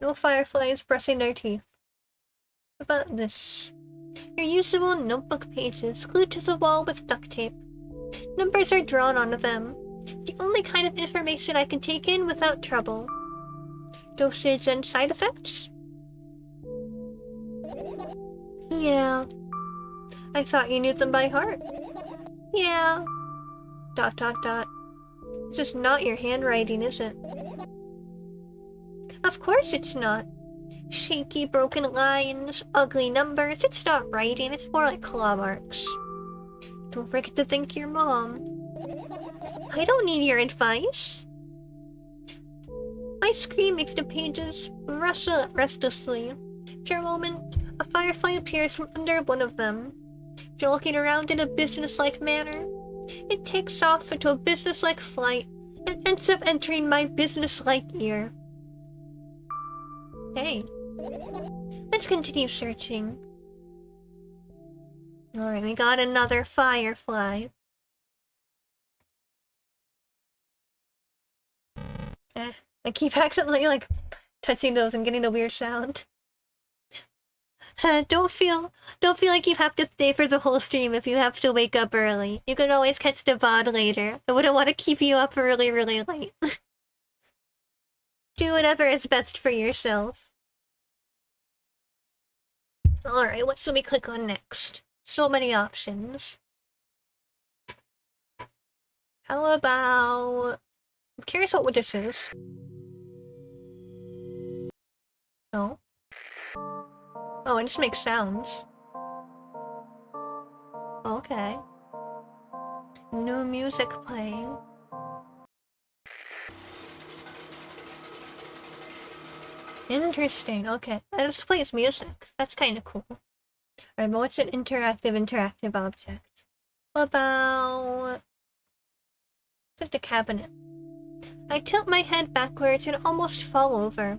No fireflies brushing their teeth. What about this? Reusable notebook pages glued to the wall with duct tape. Numbers are drawn onto them. It's the only kind of information I can take in without trouble. Dosage and side effects? Yeah. I thought you knew them by heart. Yeah. ... It's just not your handwriting, is it? Of course it's not. Shaky, broken lines, ugly numbers. It's not writing, it's more like claw marks. Don't forget to thank your mom. I don't need your advice. My screen makes the pages rustle restlessly. After a moment, a firefly appears from under one of them. After looking around in a businesslike manner, it takes off into a businesslike flight and ends up entering my businesslike ear. Hey. Let's continue searching. Alright, we got another firefly. I keep accidentally, like, touching those and getting a weird sound. Don't feel like you have to stay for the whole stream if you have to wake up early. You can always catch the VOD later. I wouldn't want to keep you up really, really late. Do whatever is best for yourself. Alright, what should we click on next? So many options. How about... I'm curious what this is. Oh. Oh, it just makes sounds. Okay. New music playing. Interesting, okay. It just plays music. That's kinda cool. Alright, but what's an interactive object? What about... It's the cabinet. I tilt my head backwards and almost fall over.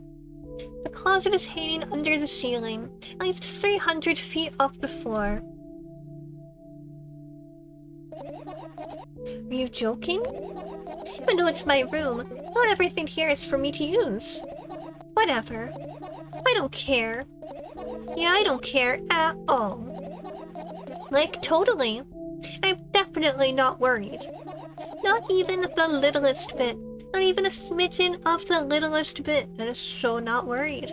The closet is hanging under the ceiling, at least 300 feet off the floor. Are you joking? Even though it's my room, not everything here is for me to use. Whatever. I don't care. Yeah, I don't care at all. Like, totally. I'm definitely not worried. Not even the littlest bit. Not even a smidgen of the littlest bit. That is so not worried.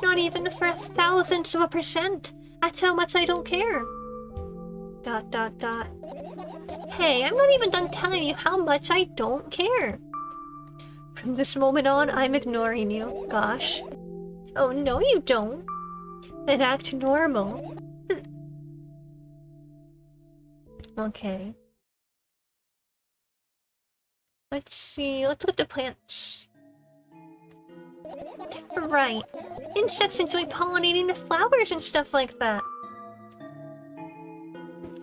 Not even for 1,000%. That's how much I don't care. ... Hey, I'm not even done telling you how much I don't care. From this moment on, I'm ignoring you. Gosh. Oh, no you don't. Then act normal. Okay. Let's see, let's look at the plants. Right. Insects enjoy pollinating the flowers and stuff like that.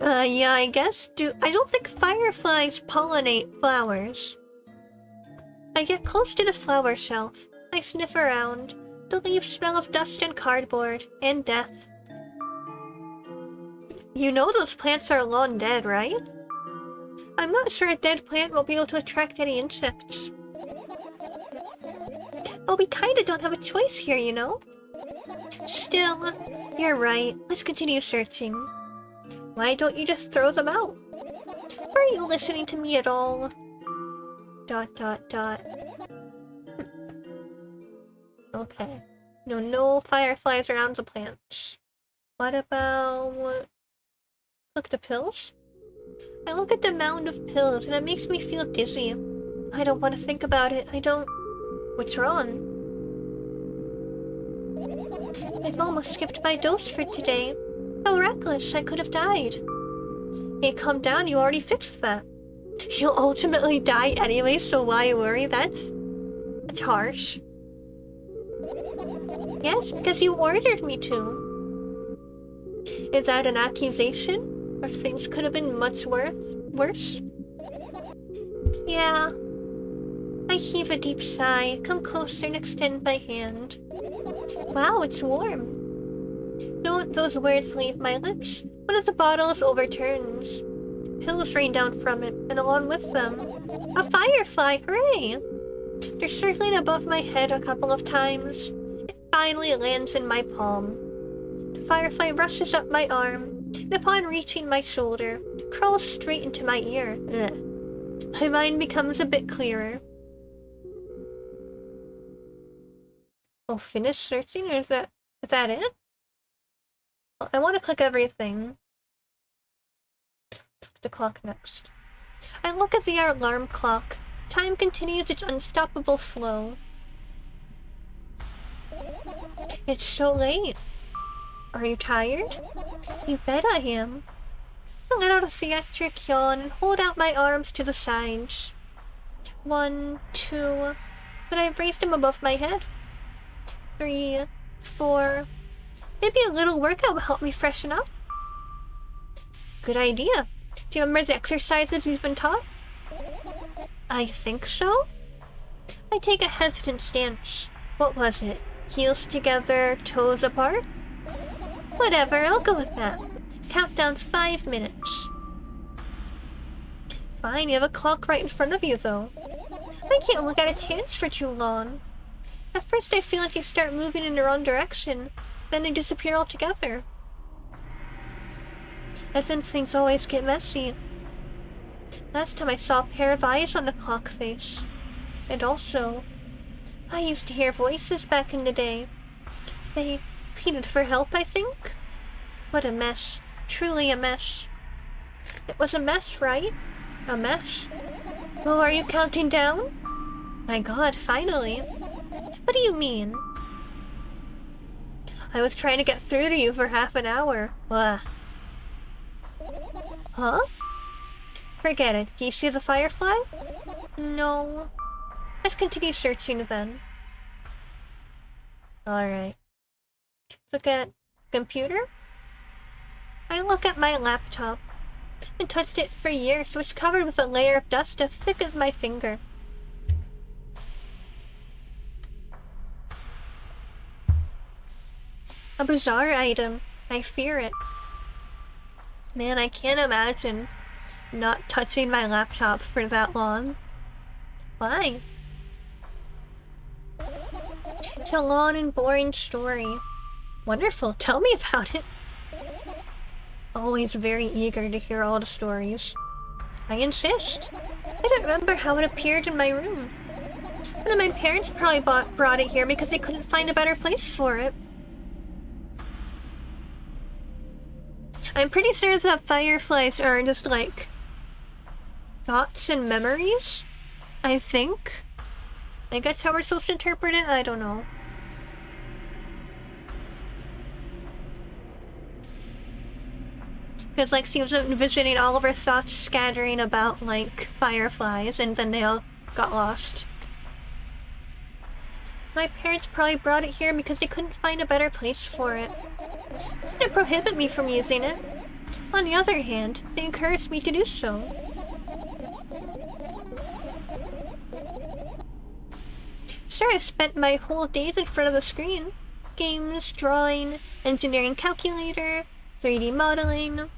Yeah, I guess. I don't think fireflies pollinate flowers. I get close to the flower shelf. I sniff around. The leaves smell of dust and cardboard, and death. You know those plants are long dead, right? I'm not sure a dead plant will be able to attract any insects. Well, we kinda don't have a choice here, you know? Still, you're right. Let's continue searching. Why don't you just throw them out? Are you listening to me at all? ... Okay. No fireflies around the plants. What about... Look, the pills? I look at the mound of pills and it makes me feel dizzy. I don't want to think about it. I don't... What's wrong? I've almost skipped my dose for today. How reckless, I could have died. Hey, calm down, you already fixed that. You'll ultimately die anyway, so why worry? That's harsh. Yes, because you ordered me to. Is that an accusation? Or things could have been much worse? Yeah. I heave a deep sigh, come closer and extend my hand. Wow, it's warm. Don't those words leave my lips? One of the bottles overturns. Pills rain down from it, and along with them, a firefly! Hooray! They're circling above my head a couple of times. It finally lands in my palm. The firefly rushes up my arm, and upon reaching my shoulder, crawls straight into my ear. Ugh. My mind becomes a bit clearer. Oh, finish searching? Or is that it? I want to click everything. Click the clock next. I look at the alarm clock. Time continues its unstoppable flow. It's so late. Are you tired? You bet I am. I let out a theatric yawn and hold out my arms to the sides. 1, 2... But I've raised them above my head. 3, 4... Maybe a little workout will help me freshen up. Good idea. Do you remember the exercises you've been taught? I think so. I take a hesitant stance. What was it? Heels together, toes apart? Whatever, I'll go with that. Countdown's 5 minutes. Fine, you have a clock right in front of you, though. I can't look at a chance for too long. At first I feel like I start moving in the wrong direction, then they disappear altogether. And then things always get messy. Last time I saw a pair of eyes on the clock face. And also, I used to hear voices back in the day. They pleaded for help, I think? What a mess. Truly a mess. It was a mess, right? A mess. Oh, are you counting down? My god, finally. What do you mean? I was trying to get through to you for half an hour. Ugh. Huh? Forget it. Do you see the firefly? No. Let's continue searching then. Alright. Look at computer. I look at my laptop. I haven't touched it for years, so it's covered with a layer of dust as thick as my finger. A bizarre item. I fear it. Man, I can't imagine not touching my laptop for that long. Why? It's a long and boring story. Wonderful, tell me about it. Always very eager to hear all the stories. I insist. I don't remember how it appeared in my room. One of my parents probably brought it here because they couldn't find a better place for it. I'm pretty sure that fireflies are just like thoughts and memories, I think. I guess how we're supposed to interpret it, I don't know. Because like she was envisioning all of her thoughts scattering about like fireflies and then they all got lost. My parents probably brought it here because they couldn't find a better place for it. This didn't prohibit me from using it. On the other hand, they encouraged me to do so. Sure, I've spent my whole days in front of the screen. Games, drawing, engineering calculator, 3D modeling.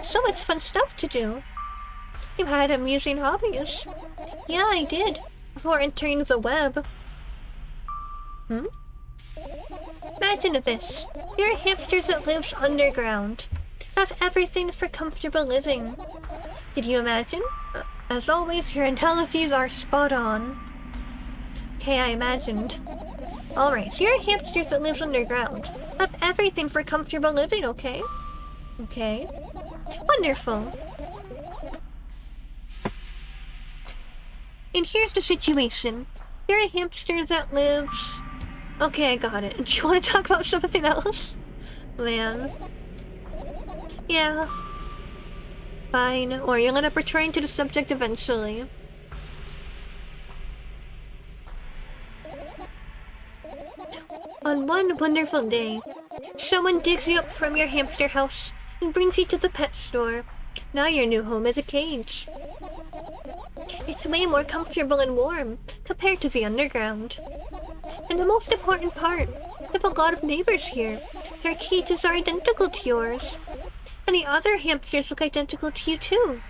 So much fun stuff to do. You had amusing hobbies. Yeah, I did. Before entering the web. Imagine this. You're a hamster that lives underground. Have everything for comfortable living. Did you imagine? As always, your analogies are spot on. Okay, I imagined. Alright, so you're a hamster that lives underground. Have everything for comfortable living, okay? Okay. Wonderful. And here's the situation. You're a hamster that lives... Okay, I got it. Do you want to talk about something else? Man. Yeah. Fine. Or you'll end up returning to the subject eventually. On one wonderful day, someone digs you up from your hamster house and brings you to the pet store. Now your new home is a cage. It's way more comfortable and warm compared to the underground. And the most important part, you have a lot of neighbors here. Their cages are identical to yours. And the other hamsters look identical to you too.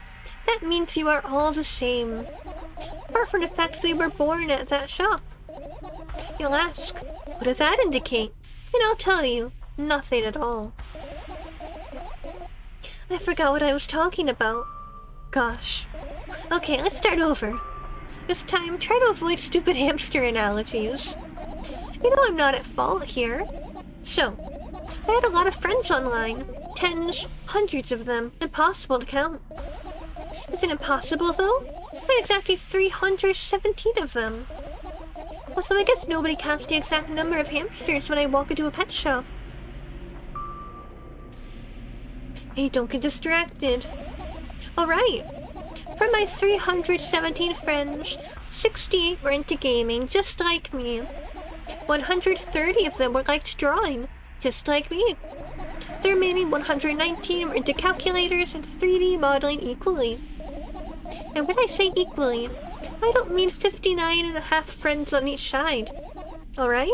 That means you are all the same. Apart from the fact they were born at that shop. You'll ask, what does that indicate? And I'll tell you, nothing at all. I forgot what I was talking about. Gosh. Okay, let's start over. This time, try to avoid stupid hamster analogies. You know I'm not at fault here. So, I had a lot of friends online. Tens, hundreds of them. Impossible to count. Is it impossible, though? I had exactly 317 of them. Well, so I guess nobody counts the exact number of hamsters when I walk into a pet shop. Hey, don't get distracted. Alright. From my 317 friends, 68 were into gaming, just like me. 130 of them were liked drawing, just like me. The remaining 119 were into calculators and 3D modeling equally. And when I say equally, I don't mean 59 and a half friends on each side. Alright?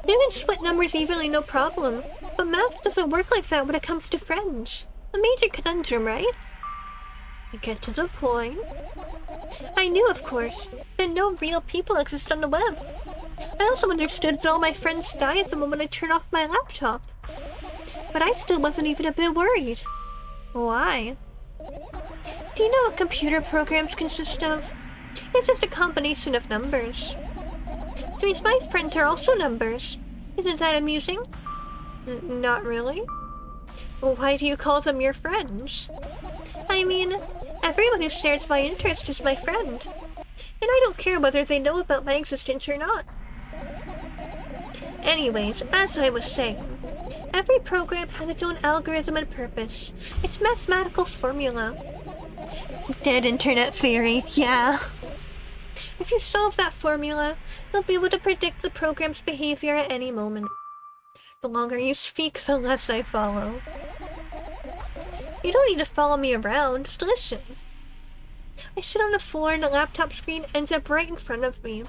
You can split numbers evenly, no problem, but math doesn't work like that when it comes to friends. A major conundrum, right? I get to the point. I knew, of course, that no real people exist on the web. I also understood that all my friends die the moment I turn off my laptop. But I still wasn't even a bit worried. Why? Do you know what computer programs consist of? It's just a combination of numbers. So means my friends are also numbers. Isn't that amusing? Not really. Well, why do you call them your friends? I mean, everyone who shares my interest is my friend. And I don't care whether they know about my existence or not. Anyways, as I was saying, every program has its own algorithm and purpose. Its mathematical formula. Dead internet theory, yeah. If you solve that formula, you'll be able to predict the program's behavior at any moment. The longer you speak, the less I follow. You don't need to follow me around, just listen. I sit on the floor and the laptop screen ends up right in front of me.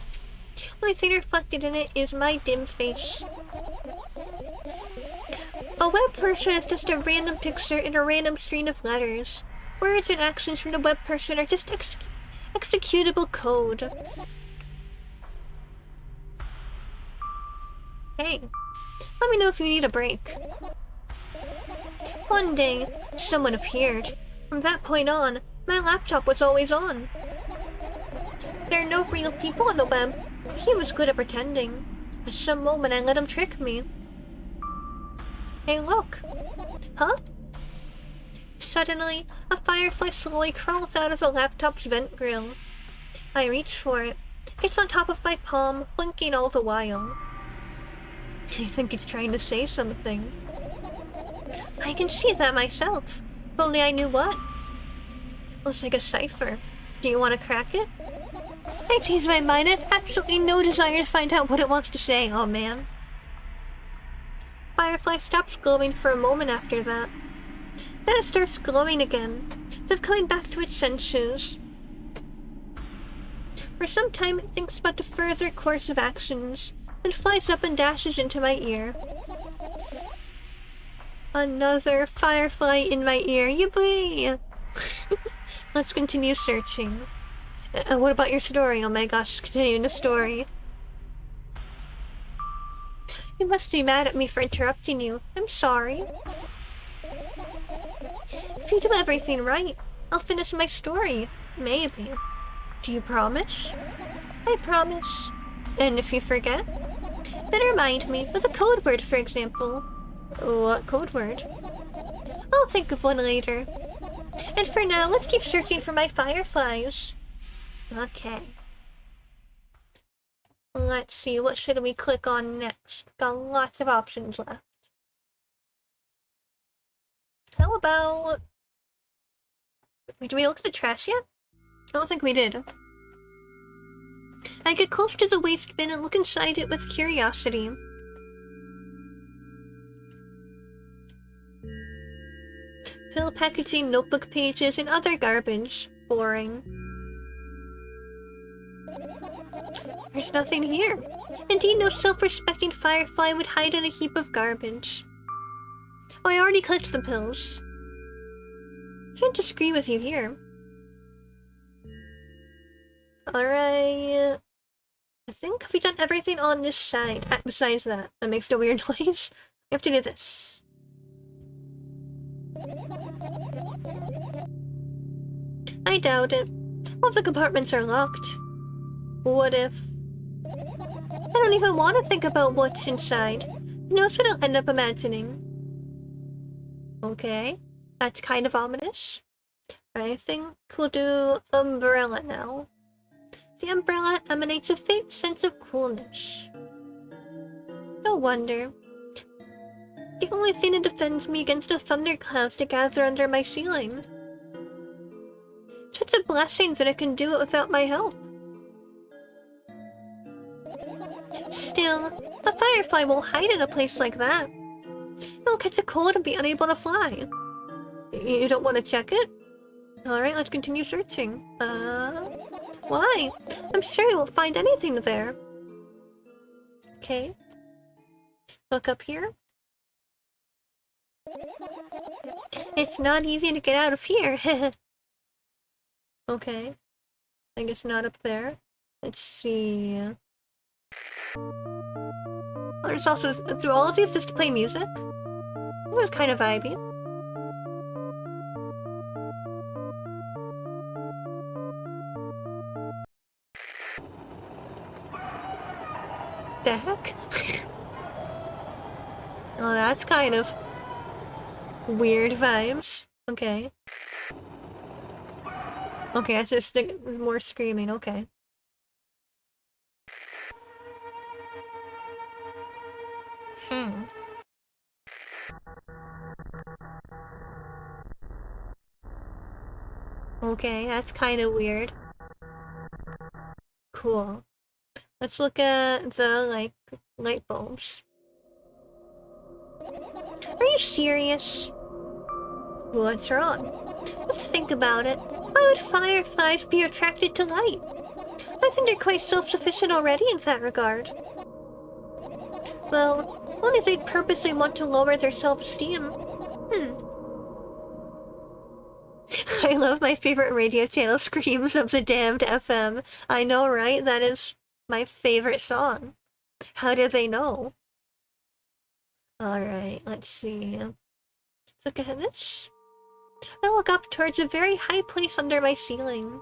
Only thing reflected in it is my dim face. A web person is just a random picture in a random string of letters. Words and actions from the web person are just executable code. Hey, let me know if you need a break. One day, someone appeared. From that point on, my laptop was always on. There are no real people on the web. He was good at pretending. At some moment I let him trick me. Hey, look. Huh? Suddenly, a firefly slowly crawls out of the laptop's vent grill. I reach for it. It's on top of my palm, blinking all the while. I think it's trying to say something. I can see that myself. If only I knew what. Looks like a cipher. Do you want to crack it? I changed my mind. I have absolutely no desire to find out what it wants to say. Oh man. Firefly stops glowing for a moment after that. Then it starts glowing again, as if coming back to its senses. For some time it thinks about the further course of actions, then flies up and dashes into my ear. Another firefly in my ear, yippee! Let's continue searching. What about your story? Oh my gosh, continuing the story. You must be mad at me for interrupting you. I'm sorry. If you do everything right, I'll finish my story. Maybe. Do you promise? I promise. And if you forget? Then remind me, with a code word, for example. What code word? I'll think of one later. And for now, let's keep searching for my fireflies. Okay. Let's see, what should we click on next? Got lots of options left. How about... Did we look at the trash yet? I don't think we did. I get close to the waste bin and look inside it with curiosity. Pill packaging, notebook pages, and other garbage. Boring. There's nothing here. Indeed, no self-respecting firefly would hide in a heap of garbage. Oh, I already clicked the pills. Can't disagree with you here. Alright. I think we've done everything on this side. Besides that. That makes no weird noise. We have to do this. I doubt it. All of the compartments are locked. What if... I don't even want to think about what's inside. Who knows what I'll end up imagining? Okay. That's kind of ominous. I think we'll do umbrella now. The umbrella emanates a faint sense of coolness. No wonder. The only thing that defends me against the thunderclouds to gather under my ceiling. Such a blessing that I can do it without my help. Still, a firefly won't hide in a place like that. It'll catch a cold and be unable to fly. You don't want to check it? Alright, let's continue searching. Why? I'm sure we won't find anything there. Okay. Look up here. It's not easy to get out of here. Okay. I guess not up there. Let's see. Oh, there's also through all of these just to play music. It was kind of vibey. The heck? Oh, that's kind of weird vibes. Okay. Okay, that's just more screaming. Okay. Okay, that's kind of weird. Cool. Let's look at the, like, light bulbs. you serious? What's wrong? Let's think about it. Why would fireflies be attracted to light? I think they're quite self-sufficient already in that regard. Well, only if they'd purposely want to lower their self-esteem. I love my favorite radio channel, Screams of the Damned FM. I know, right? That is my favorite song. How do they know? Alright, let's see. Let's look at this. I look up towards a very high place under my ceiling.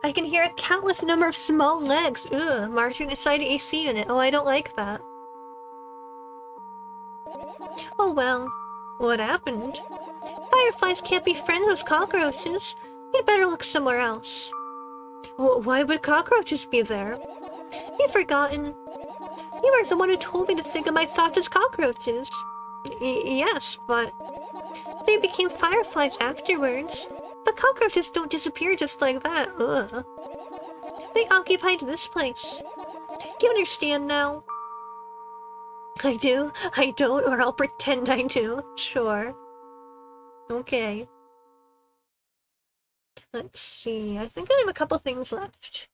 I can hear a countless number of small legs, marching inside the AC unit. Oh, I don't like that. Oh well, what happened? Fireflies can't be friends with cockroaches. You'd better look somewhere else. Why would cockroaches be there? You've forgotten. You were the one who told me to think of my thoughts as cockroaches. Yes, but they became fireflies afterwards. But cockroaches don't disappear just like that. Ugh. They occupied this place. Do you understand now? I do. I don't, or I'll pretend I do. Sure. Okay. Let's see. I think I have a couple things left.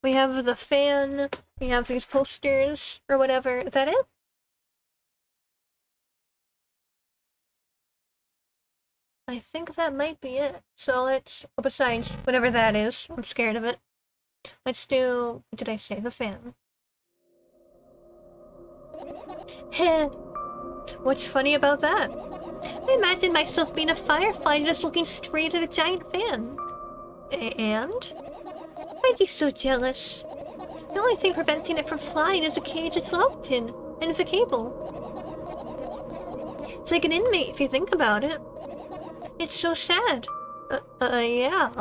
We have the fan. We have these posters, or whatever. Is that it? I think that might be it. So let's... Oh, besides, whatever that is. I'm scared of it. Let's do... What did I say? The fan. Heh. What's funny about that? I imagine myself being a firefly just looking straight at a giant fan. And? I'd be so jealous. The only thing preventing it from flying is a cage it's locked in, and it's a cable. It's like an inmate if you think about it. It's so sad. Yeah.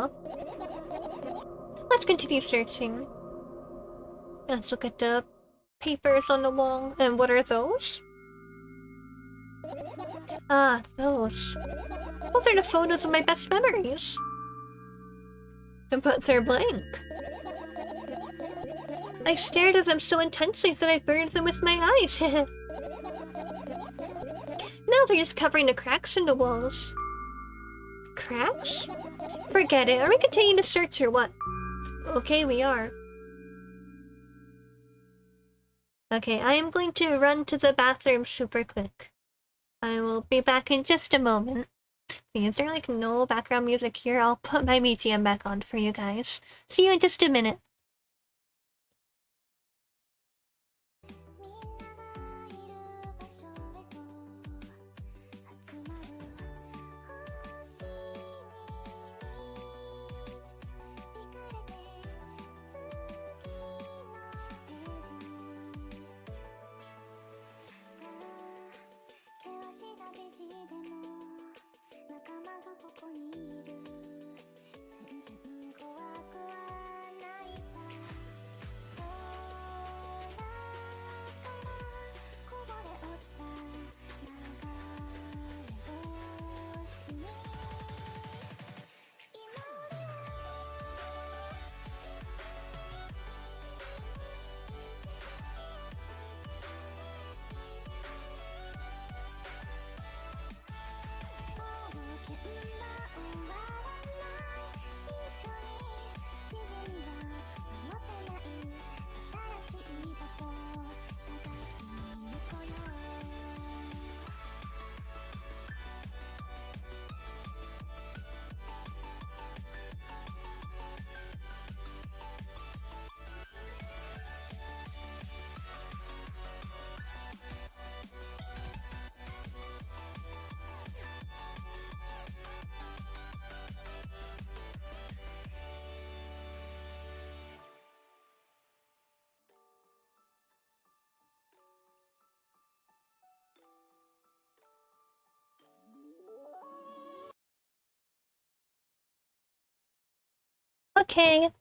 Let's continue searching. Let's look at the papers on the wall. And what are those? Ah, those. Well, they're the photos of my best memories. But they're blank. I stared at them so intensely that I burned them with my eyes. Now they're just covering the cracks in the walls. Cracks? Forget it. Are we continuing to search or what? Okay, we are. Okay, I am going to run to the bathroom super quick. I will be back in just a moment. Is there like no background music here? I'll put my BGM back on for you guys. See you in just a minute.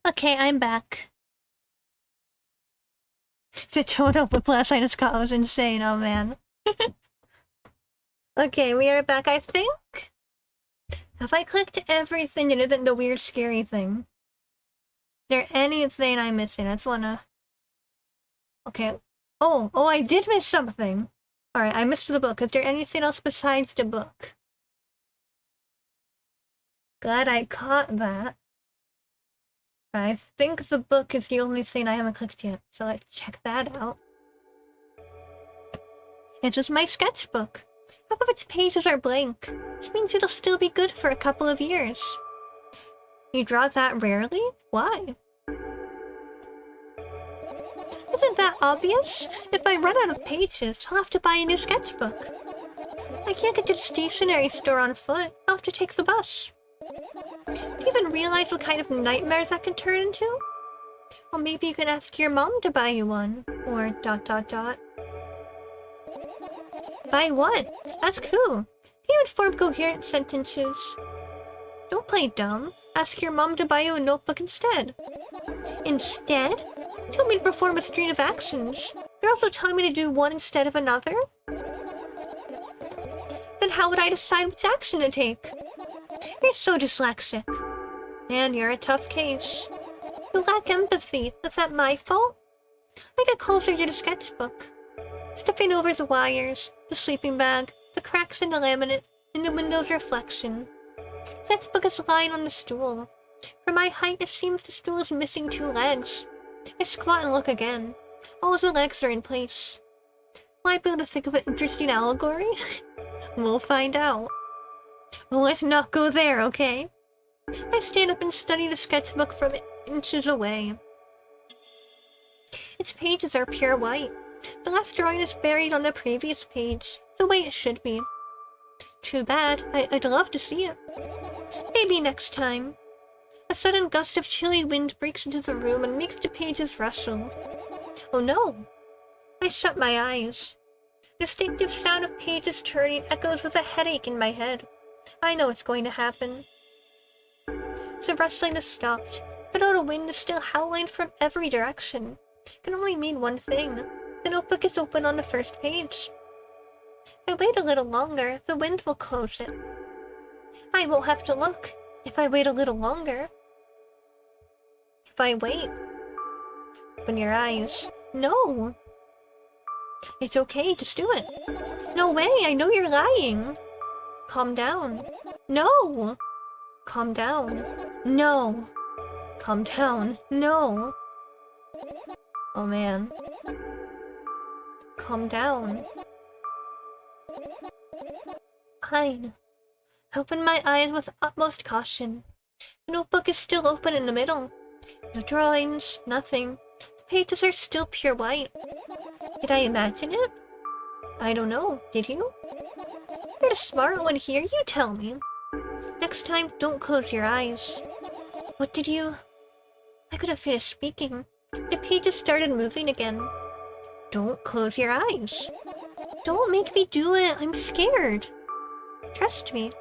Okay, I'm back. The total whiplash I just got was insane, oh man. Okay, we are back, I think. Have I clicked everything other than the weird scary thing? Is there anything I'm missing? I just wanna... Okay. Oh, I did miss something. Alright, I missed the book. Is there anything else besides the book? Glad I caught that. I think the book is the only thing I haven't clicked yet, so let's check that out. It's just my sketchbook. Half of its pages are blank. This means it'll still be good for a couple of years. You draw that rarely? Why? Isn't that obvious? If I run out of pages, I'll have to buy a new sketchbook. I can't get to the stationery store on foot. I'll have to take the bus. Do you even realize what kind of nightmares that can turn into? Well, maybe you can ask your mom to buy you one. Or ... Buy what? Ask who? Can you form coherent sentences? Don't play dumb. Ask your mom to buy you a notebook instead. Instead? Tell me to perform a string of actions. You're also telling me to do one instead of another? Then how would I decide which action to take? You're so dyslexic. And you're a tough case. You lack empathy. Is that my fault? I get closer to the sketchbook. Stepping over the wires, the sleeping bag, the cracks in the laminate, and the window's reflection. The sketchbook is lying on the stool. For my height, it seems the stool is missing 2 legs. I squat and look again. All of the legs are in place. Will I be able to think of an interesting allegory? We'll find out. Well, let's not go there, okay? I stand up and study the sketchbook from inches away. Its pages are pure white. The last drawing is buried on the previous page, the way it should be. Too bad. I'd love to see it. Maybe next time. A sudden gust of chilly wind breaks into the room and makes the pages rustle. Oh no! I shut my eyes. The distinctive sound of pages turning echoes with a headache in my head. I know it's going to happen. The rustling has stopped, but the wind is still howling from every direction. It can only mean one thing. The notebook is open on the first page. If I wait a little longer, the wind will close it. I won't have to look if I wait a little longer. If I wait. Open your eyes. No! It's okay, just do it. No way, I know you're lying. Calm down. No! Calm down. No! Calm down. No! Oh man. Calm down. Fine. I open my eyes with utmost caution. The notebook is still open in the middle. No drawings, nothing. The pages are still pure white. Did I imagine it? I don't know. Did you? You're the smart one here, you tell me. Next time, don't close your eyes. What did you... I couldn't finish speaking. The pages started moving again. Don't close your eyes. Don't make me do it. I'm scared. Trust me.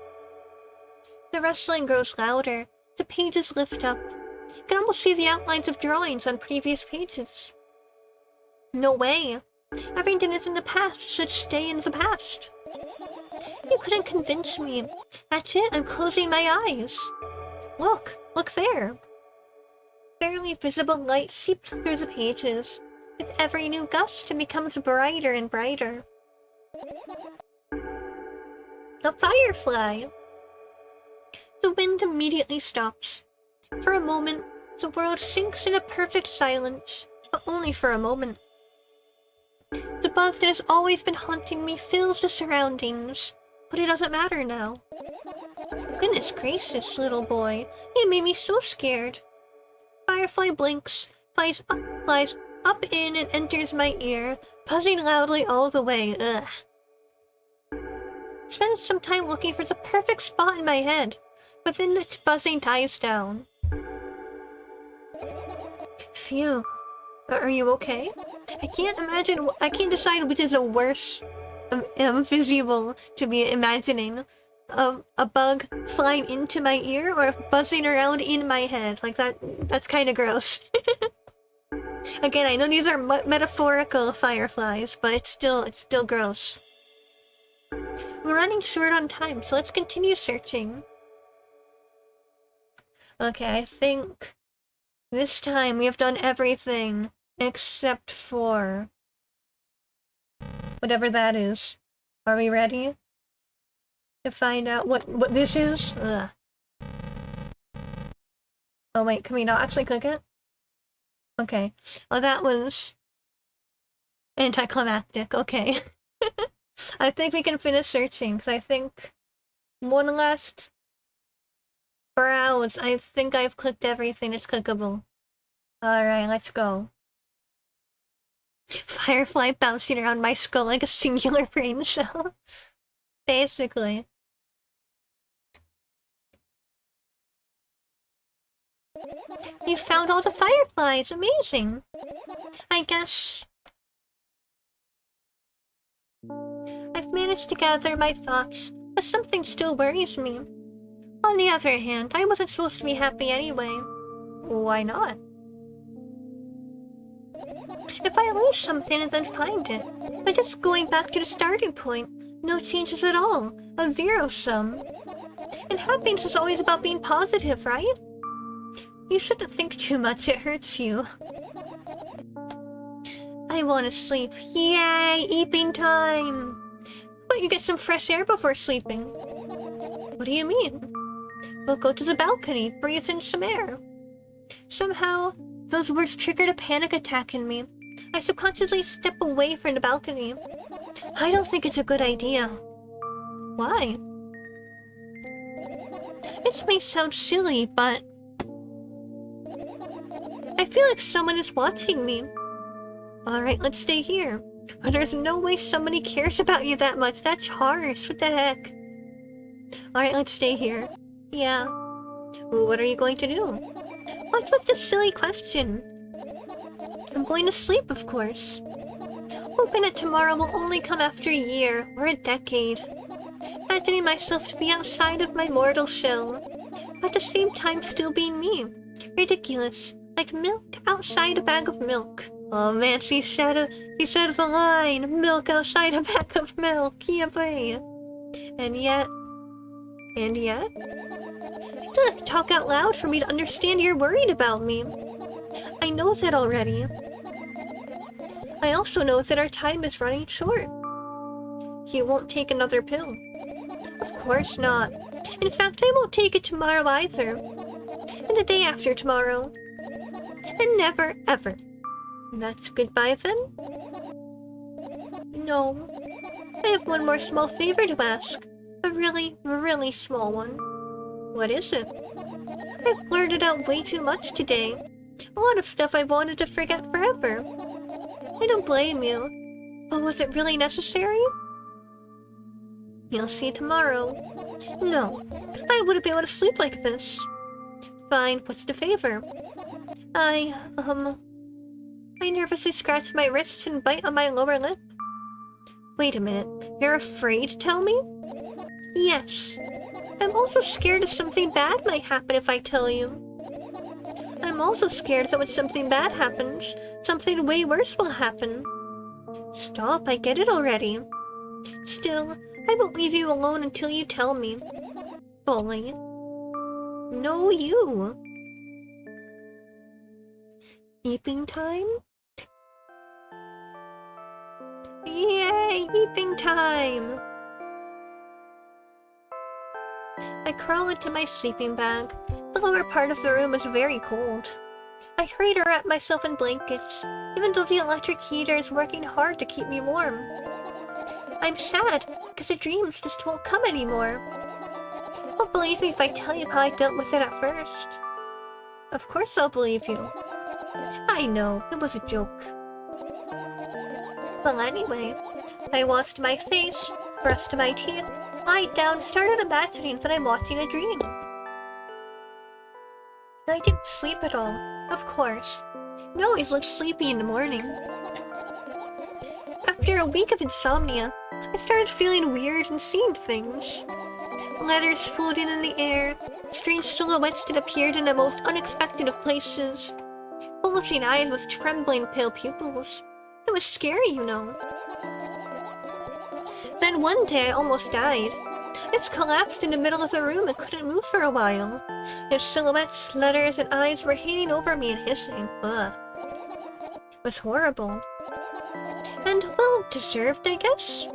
The rustling grows louder. The pages lift up. You can almost see the outlines of drawings on previous pages. No way. Everything is in the past should stay in the past. You couldn't convince me. That's it, I'm closing my eyes. Look there. Barely visible light seeps through the pages. With every new gust, it becomes brighter and brighter. A firefly! The wind immediately stops. For a moment, the world sinks in a perfect silence, but only for a moment. The bug that has always been haunting me fills the surroundings, but it doesn't matter now. Goodness gracious, little boy, you made me so scared. Firefly blinks, flies up in and enters my ear, buzzing loudly all the way. Ugh. Spend some time looking for the perfect spot in my head, but then its buzzing dies down. Phew. Are you okay? I can't decide which is a worse visual to be imagining. A bug flying into my ear or buzzing around in my head. Like that's kind of gross. Again, I know these are metaphorical fireflies, but it's still gross. We're running short on time, so let's continue searching. Okay, I think this time we have done everything except for Whatever that is. Are we ready to find out what this is? Ugh. Oh wait, can we not actually click it? Okay. Well, that was anticlimactic. Okay. I think we can finish searching, because I think one last browse. I think I've clicked everything that's clickable. Alright, let's go. Firefly bouncing around my skull like a singular brain cell. Basically. You found all the fireflies! Amazing! I guess... I've managed to gather my thoughts, but something still worries me. On the other hand, I wasn't supposed to be happy anyway. Why not? If I lose something and then find it, I'm just going back to the starting point. No changes at all. A zero sum. And happiness is always about being positive, right? You shouldn't think too much, it hurts you. I want to sleep. Yay! Eeping time! But you get some fresh air before sleeping. What do you mean? We'll go to the balcony, breathe in some air. Somehow, those words triggered a panic attack in me. I subconsciously step away from the balcony. I don't think it's a good idea. Why? This may sound silly, but... I feel like someone is watching me. Alright, let's stay here. But there's no way somebody cares about you that much. That's harsh. What the heck? Alright, let's stay here. Yeah. Well, what are you going to do? What's with this silly question? I'm going to sleep, of course. Hoping that tomorrow will only come after a year or a decade. Imagining myself to be outside of my mortal shell. But at the same time still being me. Ridiculous. Like milk outside a bag of milk. Oh man, he said the line! Milk outside a bag of milk! Yeah, boy! And yet... You don't have to talk out loud for me to understand you're worried about me. I know that already. I also know that our time is running short. You won't take another pill. Of course not. In fact, I won't take it tomorrow either. And the day after tomorrow. And never, ever. That's goodbye then? No. I have one more small favor to ask. A really, really small one. What is it? I've blurted out way too much today. A lot of stuff I've wanted to forget forever. I don't blame you. But was it really necessary? You'll see tomorrow. No, I wouldn't be able to sleep like this. Fine, what's the favor? I nervously scratch my wrists and bite on my lower lip. Wait a minute, you're afraid to tell me? Yes. I'm also scared that something bad might happen if I tell you. I'm also scared that when something bad happens, something way worse will happen. Stop, I get it already. Still, I won't leave you alone until you tell me. Bully. No, you. Eeping time? Yay, eeping time! I crawl into my sleeping bag. The lower part of the room is very cold. I hurry to wrap myself in blankets, even though the electric heater is working hard to keep me warm. I'm sad, because the dreams just won't come anymore. Don't believe me if I tell you how I dealt with it at first. Of course I'll believe you. I know, it was a joke. Well, anyway, I washed my face, brushed my teeth, lied down, started imagining that I'm watching a dream. I didn't sleep at all, of course. I always look sleepy in the morning. After a week of insomnia, I started feeling weird and seeing things. Letters floating in the air, strange silhouettes that appeared in the most unexpected of places. Bulging eyes with trembling pale pupils. It was scary, you know. Then one day I almost died. I just collapsed in the middle of the room and couldn't move for a while. Its silhouettes, letters, and eyes were hanging over me and hissing. Ugh. It was horrible. And, well, deserved, I guess?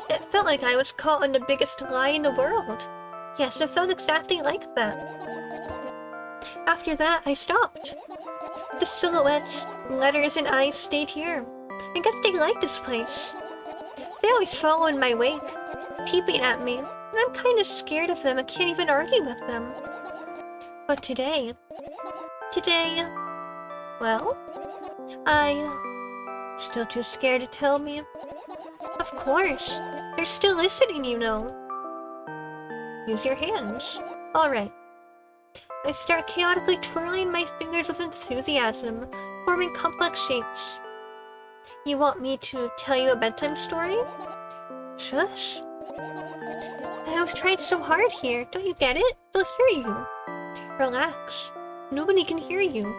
It felt like I was caught in the biggest lie in the world. Yes, it felt exactly like that. After that, I stopped. The silhouettes, letters, and eyes stayed here. I guess they liked this place. They always follow in my wake, peeping at me, and I'm kinda scared of them. I can't even argue with them. But today, well, still too scared to tell me. Of course, they're still listening, you know. Use your hands. Alright. I start chaotically twirling my fingers with enthusiasm, forming complex shapes. You want me to tell you a bedtime story? Shush. I was trying so hard here, don't you get it? They'll hear you. Relax. Nobody can hear you.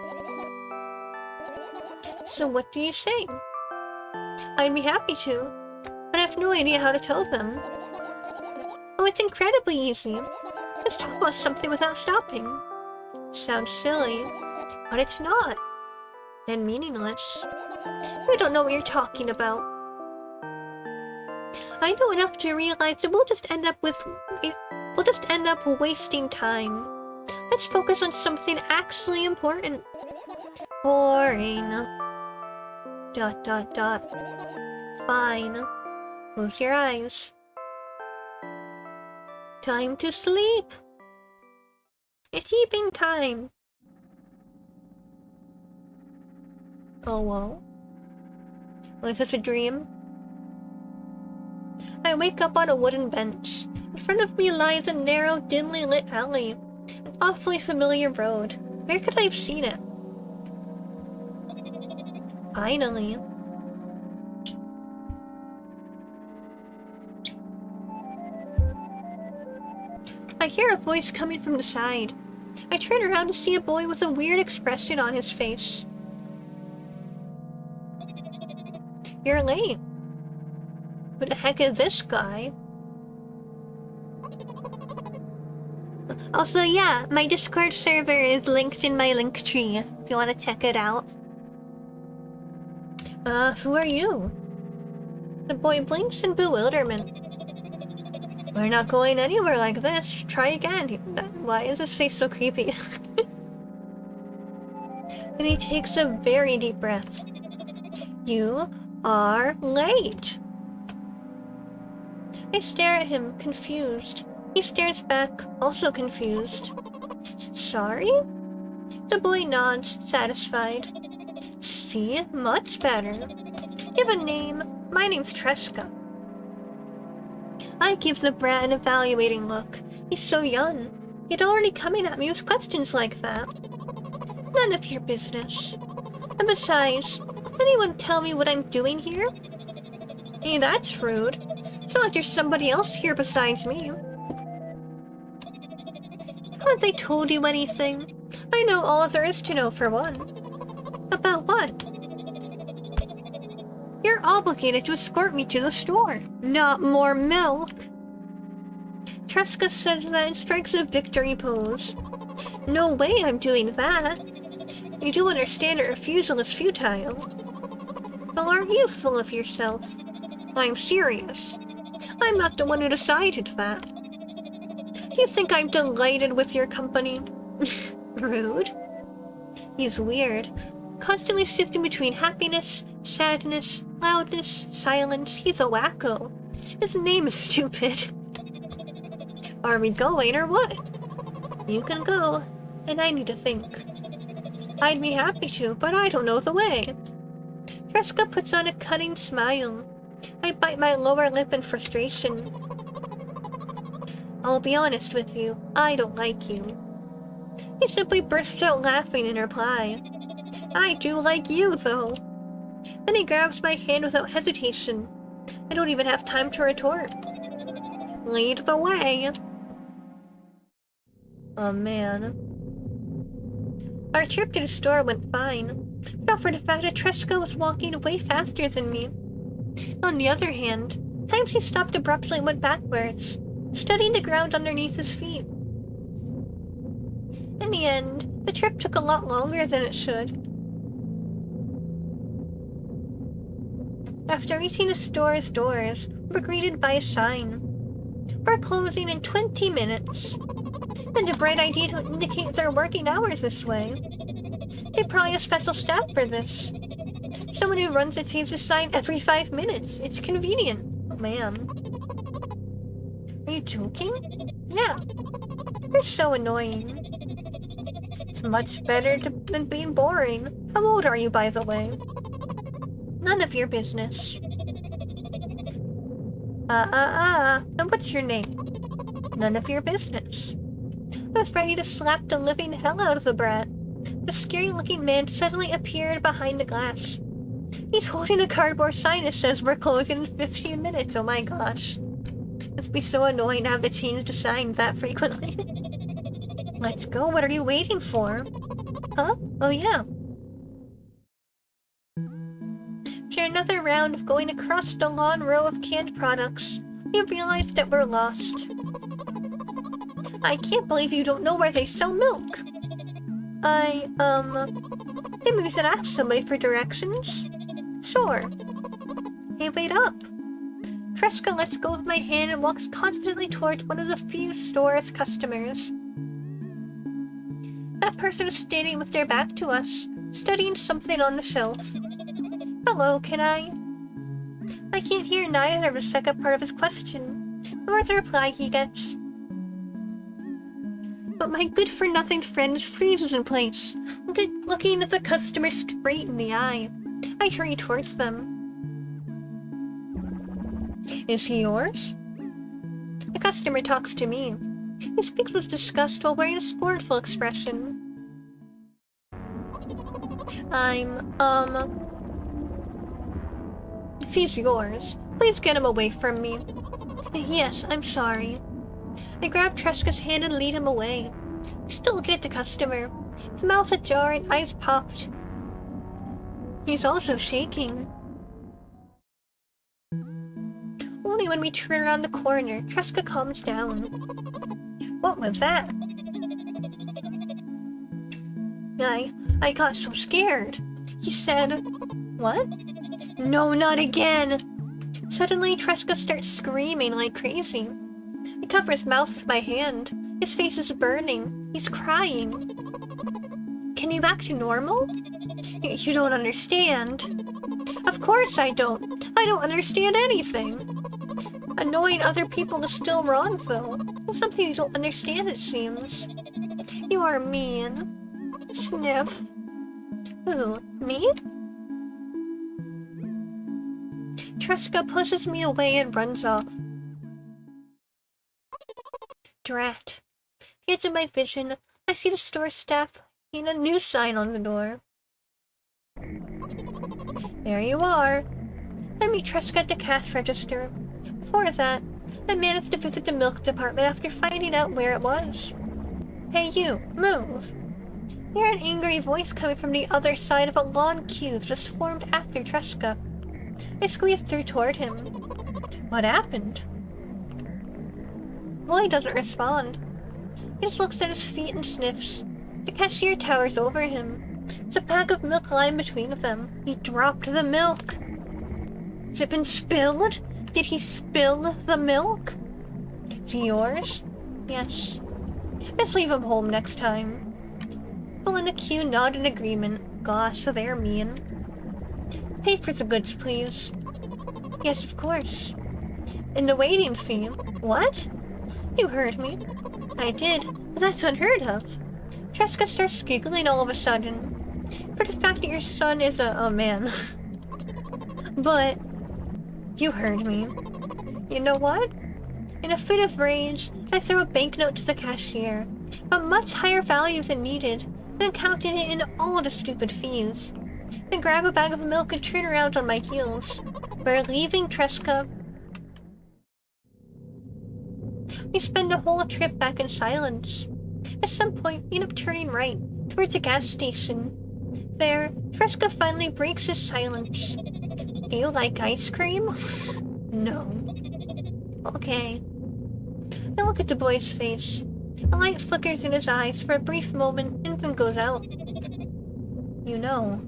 So what do you say? I'd be happy to, but I have no idea how to tell them. Oh, it's incredibly easy. Just talk about something without stopping. Sounds silly, but it's not. And meaningless. I don't know what you're talking about. I know enough to realize that we'll just end up wasting time. Let's focus on something actually important. Boring. ... Fine. Close your eyes. Time to sleep. It's sleeping time. Oh, well. Was this a dream? I wake up on a wooden bench. In front of me lies a narrow, dimly lit alley. An awfully familiar road. Where could I have seen it? Finally. I hear a voice coming from the side. I turn around to see a boy with a weird expression on his face. You're late. Who the heck is this guy? Also, yeah, my Discord server is linked in my link tree if you want to check it out. Who are you? The boy blinks in bewilderment. We're not going anywhere like this. Try again. Why is his face so creepy? Then he takes a very deep breath. You are late. I stare at him, confused. He stares back, also confused. Sorry? The boy nods, satisfied. See? Much better. You have a name. My name's Tresca. I give the brat an evaluating look. He's so young, yet already coming at me with questions like that. None of your business. And besides, anyone tell me what I'm doing here? Hey, that's rude. It's not like there's somebody else here besides me. Haven't they told you anything? I know all there is to know for one. About what? You're obligated to escort me to the store. Not more milk. Tresca says that and strikes a victory pose. No way I'm doing that. You do understand a refusal is futile. Well, aren't you full of yourself? I'm serious. I'm not the one who decided that. You think I'm delighted with your company? Rude. He's weird. Constantly shifting between happiness, sadness, loudness, silence. He's a wacko. His name is stupid. Are we going or what? You can go, and I need to think. I'd be happy to, but I don't know the way. Tresca puts on a cunning smile. I bite my lower lip in frustration. I'll be honest with you, I don't like you. He simply bursts out laughing in reply. I do like you, though. Then he grabs my hand without hesitation. I don't even have time to retort. Lead the way. Oh man. Our trip to the store went fine, but for the fact that Tresca was walking way faster than me. On the other hand, times he stopped abruptly and went backwards, studying the ground underneath his feet. In the end, the trip took a lot longer than it should. After reaching the store's doors, we're greeted by a sign. We're closing in 20 minutes. And a bright idea to indicate their working hours this way. They probably have special staff for this. Someone who runs it changes the sign every 5 minutes. It's convenient. Oh man. Are you joking? Yeah. You're so annoying. It's much better than being boring. How old are you, by the way? None of your business. Then what's your name? None of your business. I was ready to slap the living hell out of the brat. The scary-looking man suddenly appeared behind the glass. He's holding a cardboard sign that says we're closing in 15 minutes. Oh my gosh. Must be so annoying to have to change the sign that frequently. Let's go. What are you waiting for? Huh? Oh yeah. After another round of going across the long row of canned products, we realize that we're lost. I can't believe you don't know where they sell milk. Maybe we should ask somebody for directions? Sure. Hey, wait up. Tresca lets go of my hand and walks confidently towards one of the few store's customers. That person is standing with their back to us, studying something on the shelf. Hello, can I can't hear neither of the second part of his question, nor the reply he gets. But my good-for-nothing friend freezes in place, looking at the customer straight in the eye. I hurry towards them. Is he yours? The customer talks to me. He speaks with disgust while wearing a scornful expression. If he's yours, please get him away from me. Yes, I'm sorry. I grab Tresca's hand and lead him away. Still looking at the customer, his mouth ajar and eyes popped. He's also shaking. Only when we turn around the corner, Tresca calms down. What was that? I got so scared. He said, what? No, not again! Suddenly, Tresca starts screaming like crazy. I cover his mouth with my hand. His face is burning. He's crying. Can you act normal? You don't understand. Of course I don't. I don't understand anything. Annoying other people is still wrong, though. It's something you don't understand, it seems. You are mean. Sniff. Who? Me? Tresca pushes me away and runs off. Drat. Kids in my vision, I see the store staff hanging a new sign on the door. There you are. I meet Tresca at the cash register. Before that, I managed to visit the milk department after finding out where it was. Hey you, move! I hear an angry voice coming from the other side of a long queue just formed after Tresca. I squeeze through toward him. What happened? Well, he doesn't respond. He just looks at his feet and sniffs. The cashier towers over him. There's a pack of milk lying between them. He dropped the milk. Has it been spilled? Did he spill the milk? Is he yours? Yes. Let's leave him home next time. People in the queue nod in agreement. Gosh, they're mean. Pay for the goods, please. Yes, of course. And the waiting fee. What? You heard me. I did, but that's unheard of. Tresca starts giggling all of a sudden. For the fact that your son is a man. But you heard me. You know what? In a fit of rage, I throw a banknote to the cashier, a much higher value than needed, and counted it in all the stupid fees. Then grab a bag of milk and turn around on my heels. We're leaving Tresca. We spend the whole trip back in silence. At some point, we end up turning right, towards a gas station. There, Tresca finally breaks his silence. Do you like ice cream? No. Okay. I look at the boy's face. A light flickers in his eyes for a brief moment and then goes out. You know.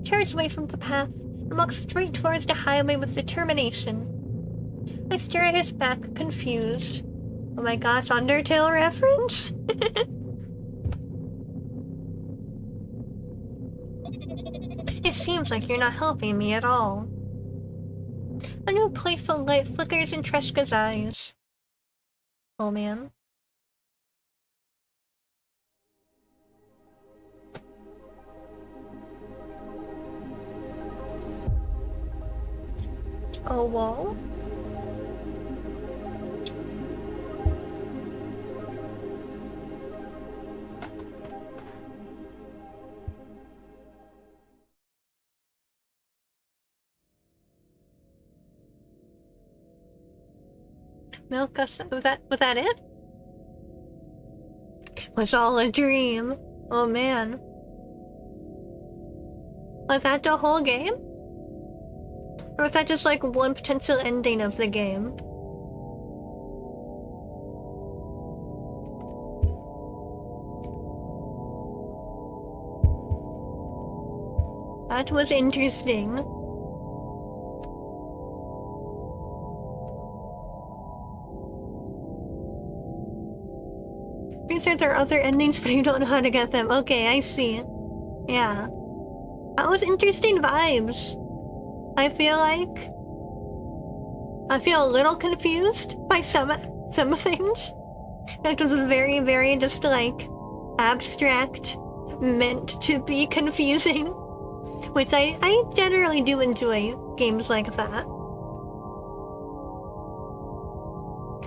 Turns away from the path and walks straight towards the highway with determination. I stare at his back, confused. Oh my gosh, Undertale reference? It seems like you're not helping me at all. A new playful light flickers in Treshka's eyes. Oh man. A wall? Milk us. Was that it? Was all a dream. Oh man. Was that the whole game? Or was that just like one potential ending of the game? That was interesting. There are other endings, but I don't know how to get them. Okay, I see. Yeah. That was interesting vibes. I feel a little confused by some things. Like this is very, very just like abstract, meant to be confusing. Which I generally do enjoy games like that.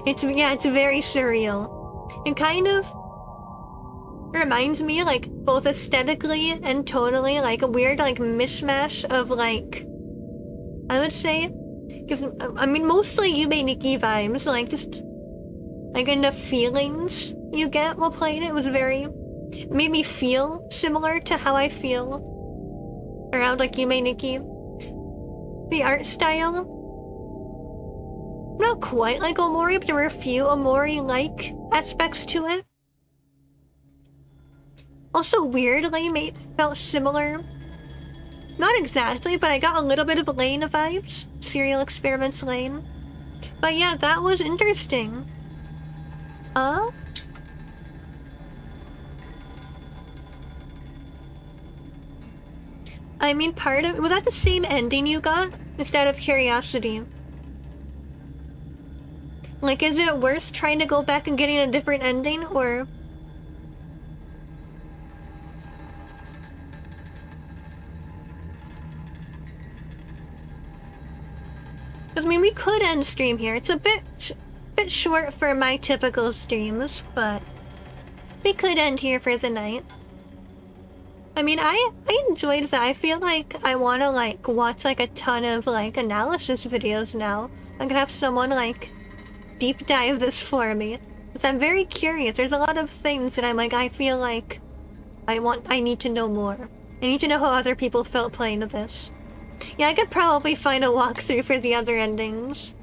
It's very surreal. It kind of reminds me, like, both aesthetically and tonally, like, a weird, like, mishmash of, like, I would say, gives, I mean, mostly Yume Nikki vibes, like, just, like, in the feelings you get while playing it was made me feel similar to how I feel around, like, Yume Nikki. The art style, not quite like Omori, but there were a few Omori-like aspects to it. Also weirdly felt similar. Not exactly, but I got a little bit of Lane vibes. Serial Experiments Lane. But yeah, that was interesting. I mean, was that the same ending you got? Instead of curiosity? Like, is it worth trying to go back and getting a different ending, or... I mean, we could end stream here. It's a bit short for my typical streams, but we could end here for the night. I mean, I enjoyed that. I feel like I want to, like, watch, like, a ton of, like, analysis videos now. I could have someone, like, deep dive this for me. Because I'm very curious. There's a lot of things that I'm like, I feel like I need to know more. I need to know how other people felt playing this. Yeah, I could probably find a walkthrough for the other endings.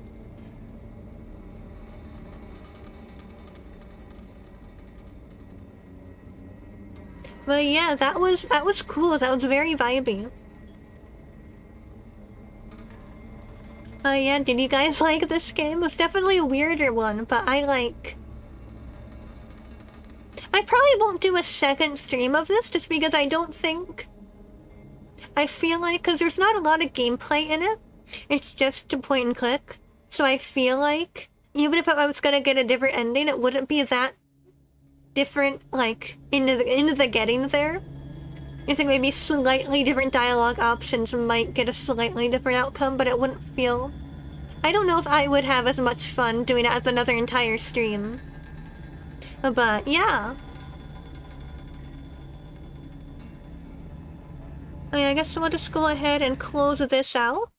But yeah, that was cool. That was very vibey. Yeah, did you guys like this game? It was definitely a weirder one, but I probably won't do a second stream of this just because I feel like, because there's not a lot of gameplay in it. It's just a point and click. So I feel like, even if I was gonna get a different ending, it wouldn't be that different, like, into the getting there. I think maybe slightly different dialogue options might get a slightly different outcome, but it wouldn't feel... I don't know if I would have as much fun doing it as another entire stream. But, yeah. I guess we'll just go ahead and close this out.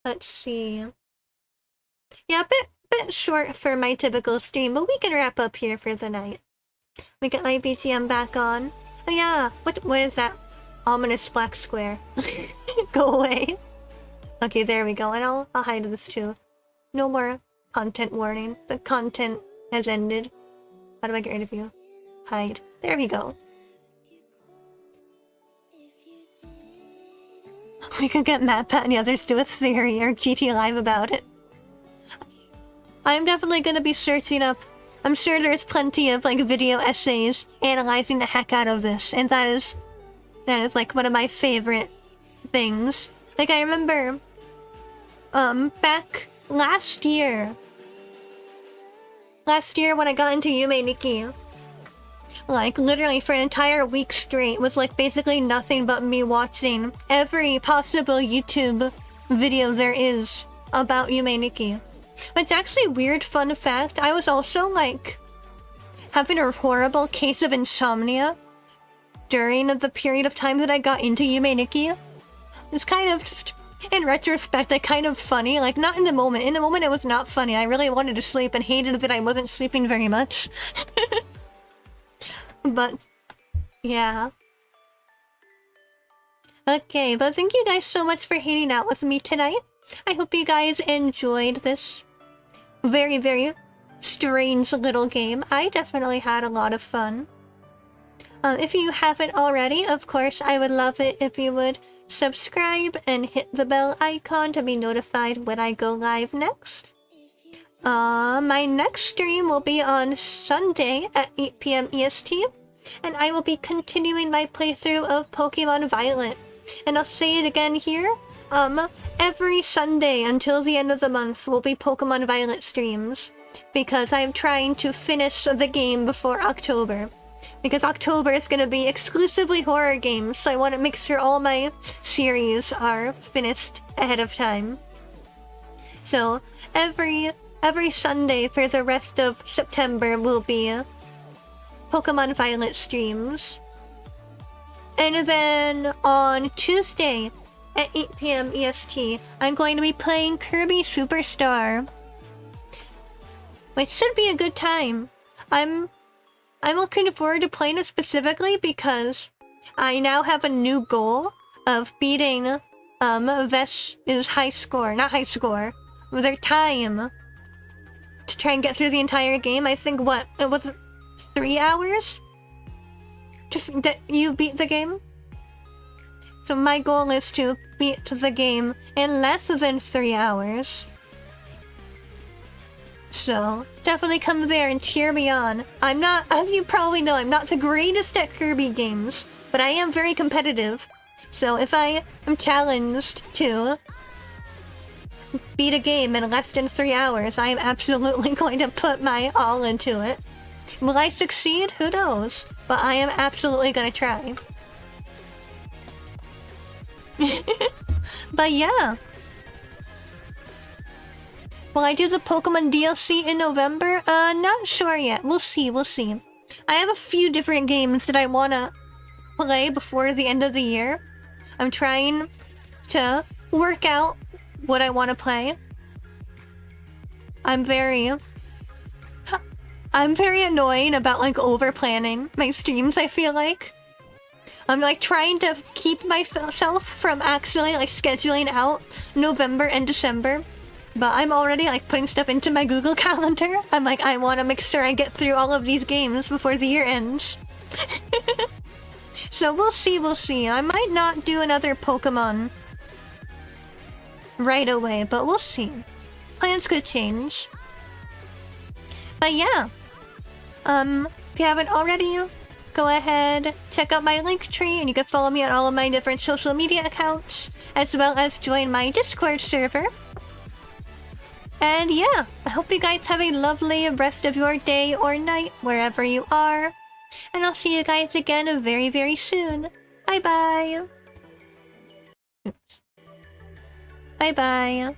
Let's see. Yeah, a bit short for my typical stream, but we can wrap up here for the night. We get my BTM back on. Oh yeah, what is that ominous black square? Go away. Okay, there we go, and I'll hide this too. No more content warning. The content has ended. How do I get rid of you? Hide. There we go. We could get MatPat and the others do a theory or GT Live about it. I'm definitely gonna be searching up. I'm sure there's plenty of like video essays analyzing the heck out of this, and that is like one of my favorite things. Like I remember, back last year when I got into Yume Nikki, like literally for an entire week straight was like basically nothing but me watching every possible YouTube video there is about Yume Nikki. It's actually weird fun fact, I was also like having a horrible case of insomnia during the period of time that I got into Yume Nikki. It's kind of just, in retrospect, like kind of funny, like not in the moment. In the moment it was not funny. I really wanted to sleep and hated that I wasn't sleeping very much. But, yeah. Okay, but thank you guys so much for hanging out with me tonight. I hope you guys enjoyed this very, very strange little game. I definitely had a lot of fun. If you haven't already, of course, I would love it if you would subscribe and hit the bell icon to be notified when I go live next. My next stream will be on Sunday at 8 PM EST, and I will be continuing my playthrough of Pokemon Violet. And I'll say it again here, every Sunday until the end of the month will be Pokemon Violet streams, because I'm trying to finish the game before October. Because October is going to be exclusively horror games, so I want to make sure all my series are finished ahead of time. So every Sunday for the rest of September will be Pokemon Violet streams. And then on Tuesday at 8 PM EST, I'm going to be playing Kirby Superstar, which should be a good time. I'm looking forward to playing it specifically because I now have a new goal of beating Vesh's high score, not high score, their time to try and get through the entire game. I think it was 3 hours that you beat the game. So my goal is to beat the game in less than 3 hours. So definitely come there and cheer me on. I'm not, as you probably know, I'm not the greatest at Kirby games, but I am very competitive. So if I am challenged to beat a game in less than 3 hours, I am absolutely going to put my all into it. Will I succeed? Who knows? But I am absolutely gonna try. But yeah. Will I do the Pokemon DLC in November? Not sure yet. We'll see. I have a few different games that I wanna play before the end of the year. I'm trying to work out what I want to play. I'm very annoying about like over planning my streams, I feel like. I'm like trying to keep myself from actually like scheduling out November and December. But I'm already like putting stuff into my Google Calendar. I'm like, I want to make sure I get through all of these games before the year ends. So we'll see. I might not do another Pokemon right away, but we'll see. Plans could change. But yeah. If you haven't already, go ahead, check out my link tree, and you can follow me on all of my different social media accounts, as well as join my Discord server. And yeah, I hope you guys have a lovely rest of your day or night, wherever you are. And I'll see you guys again very, very soon. Bye-bye. Bye-bye.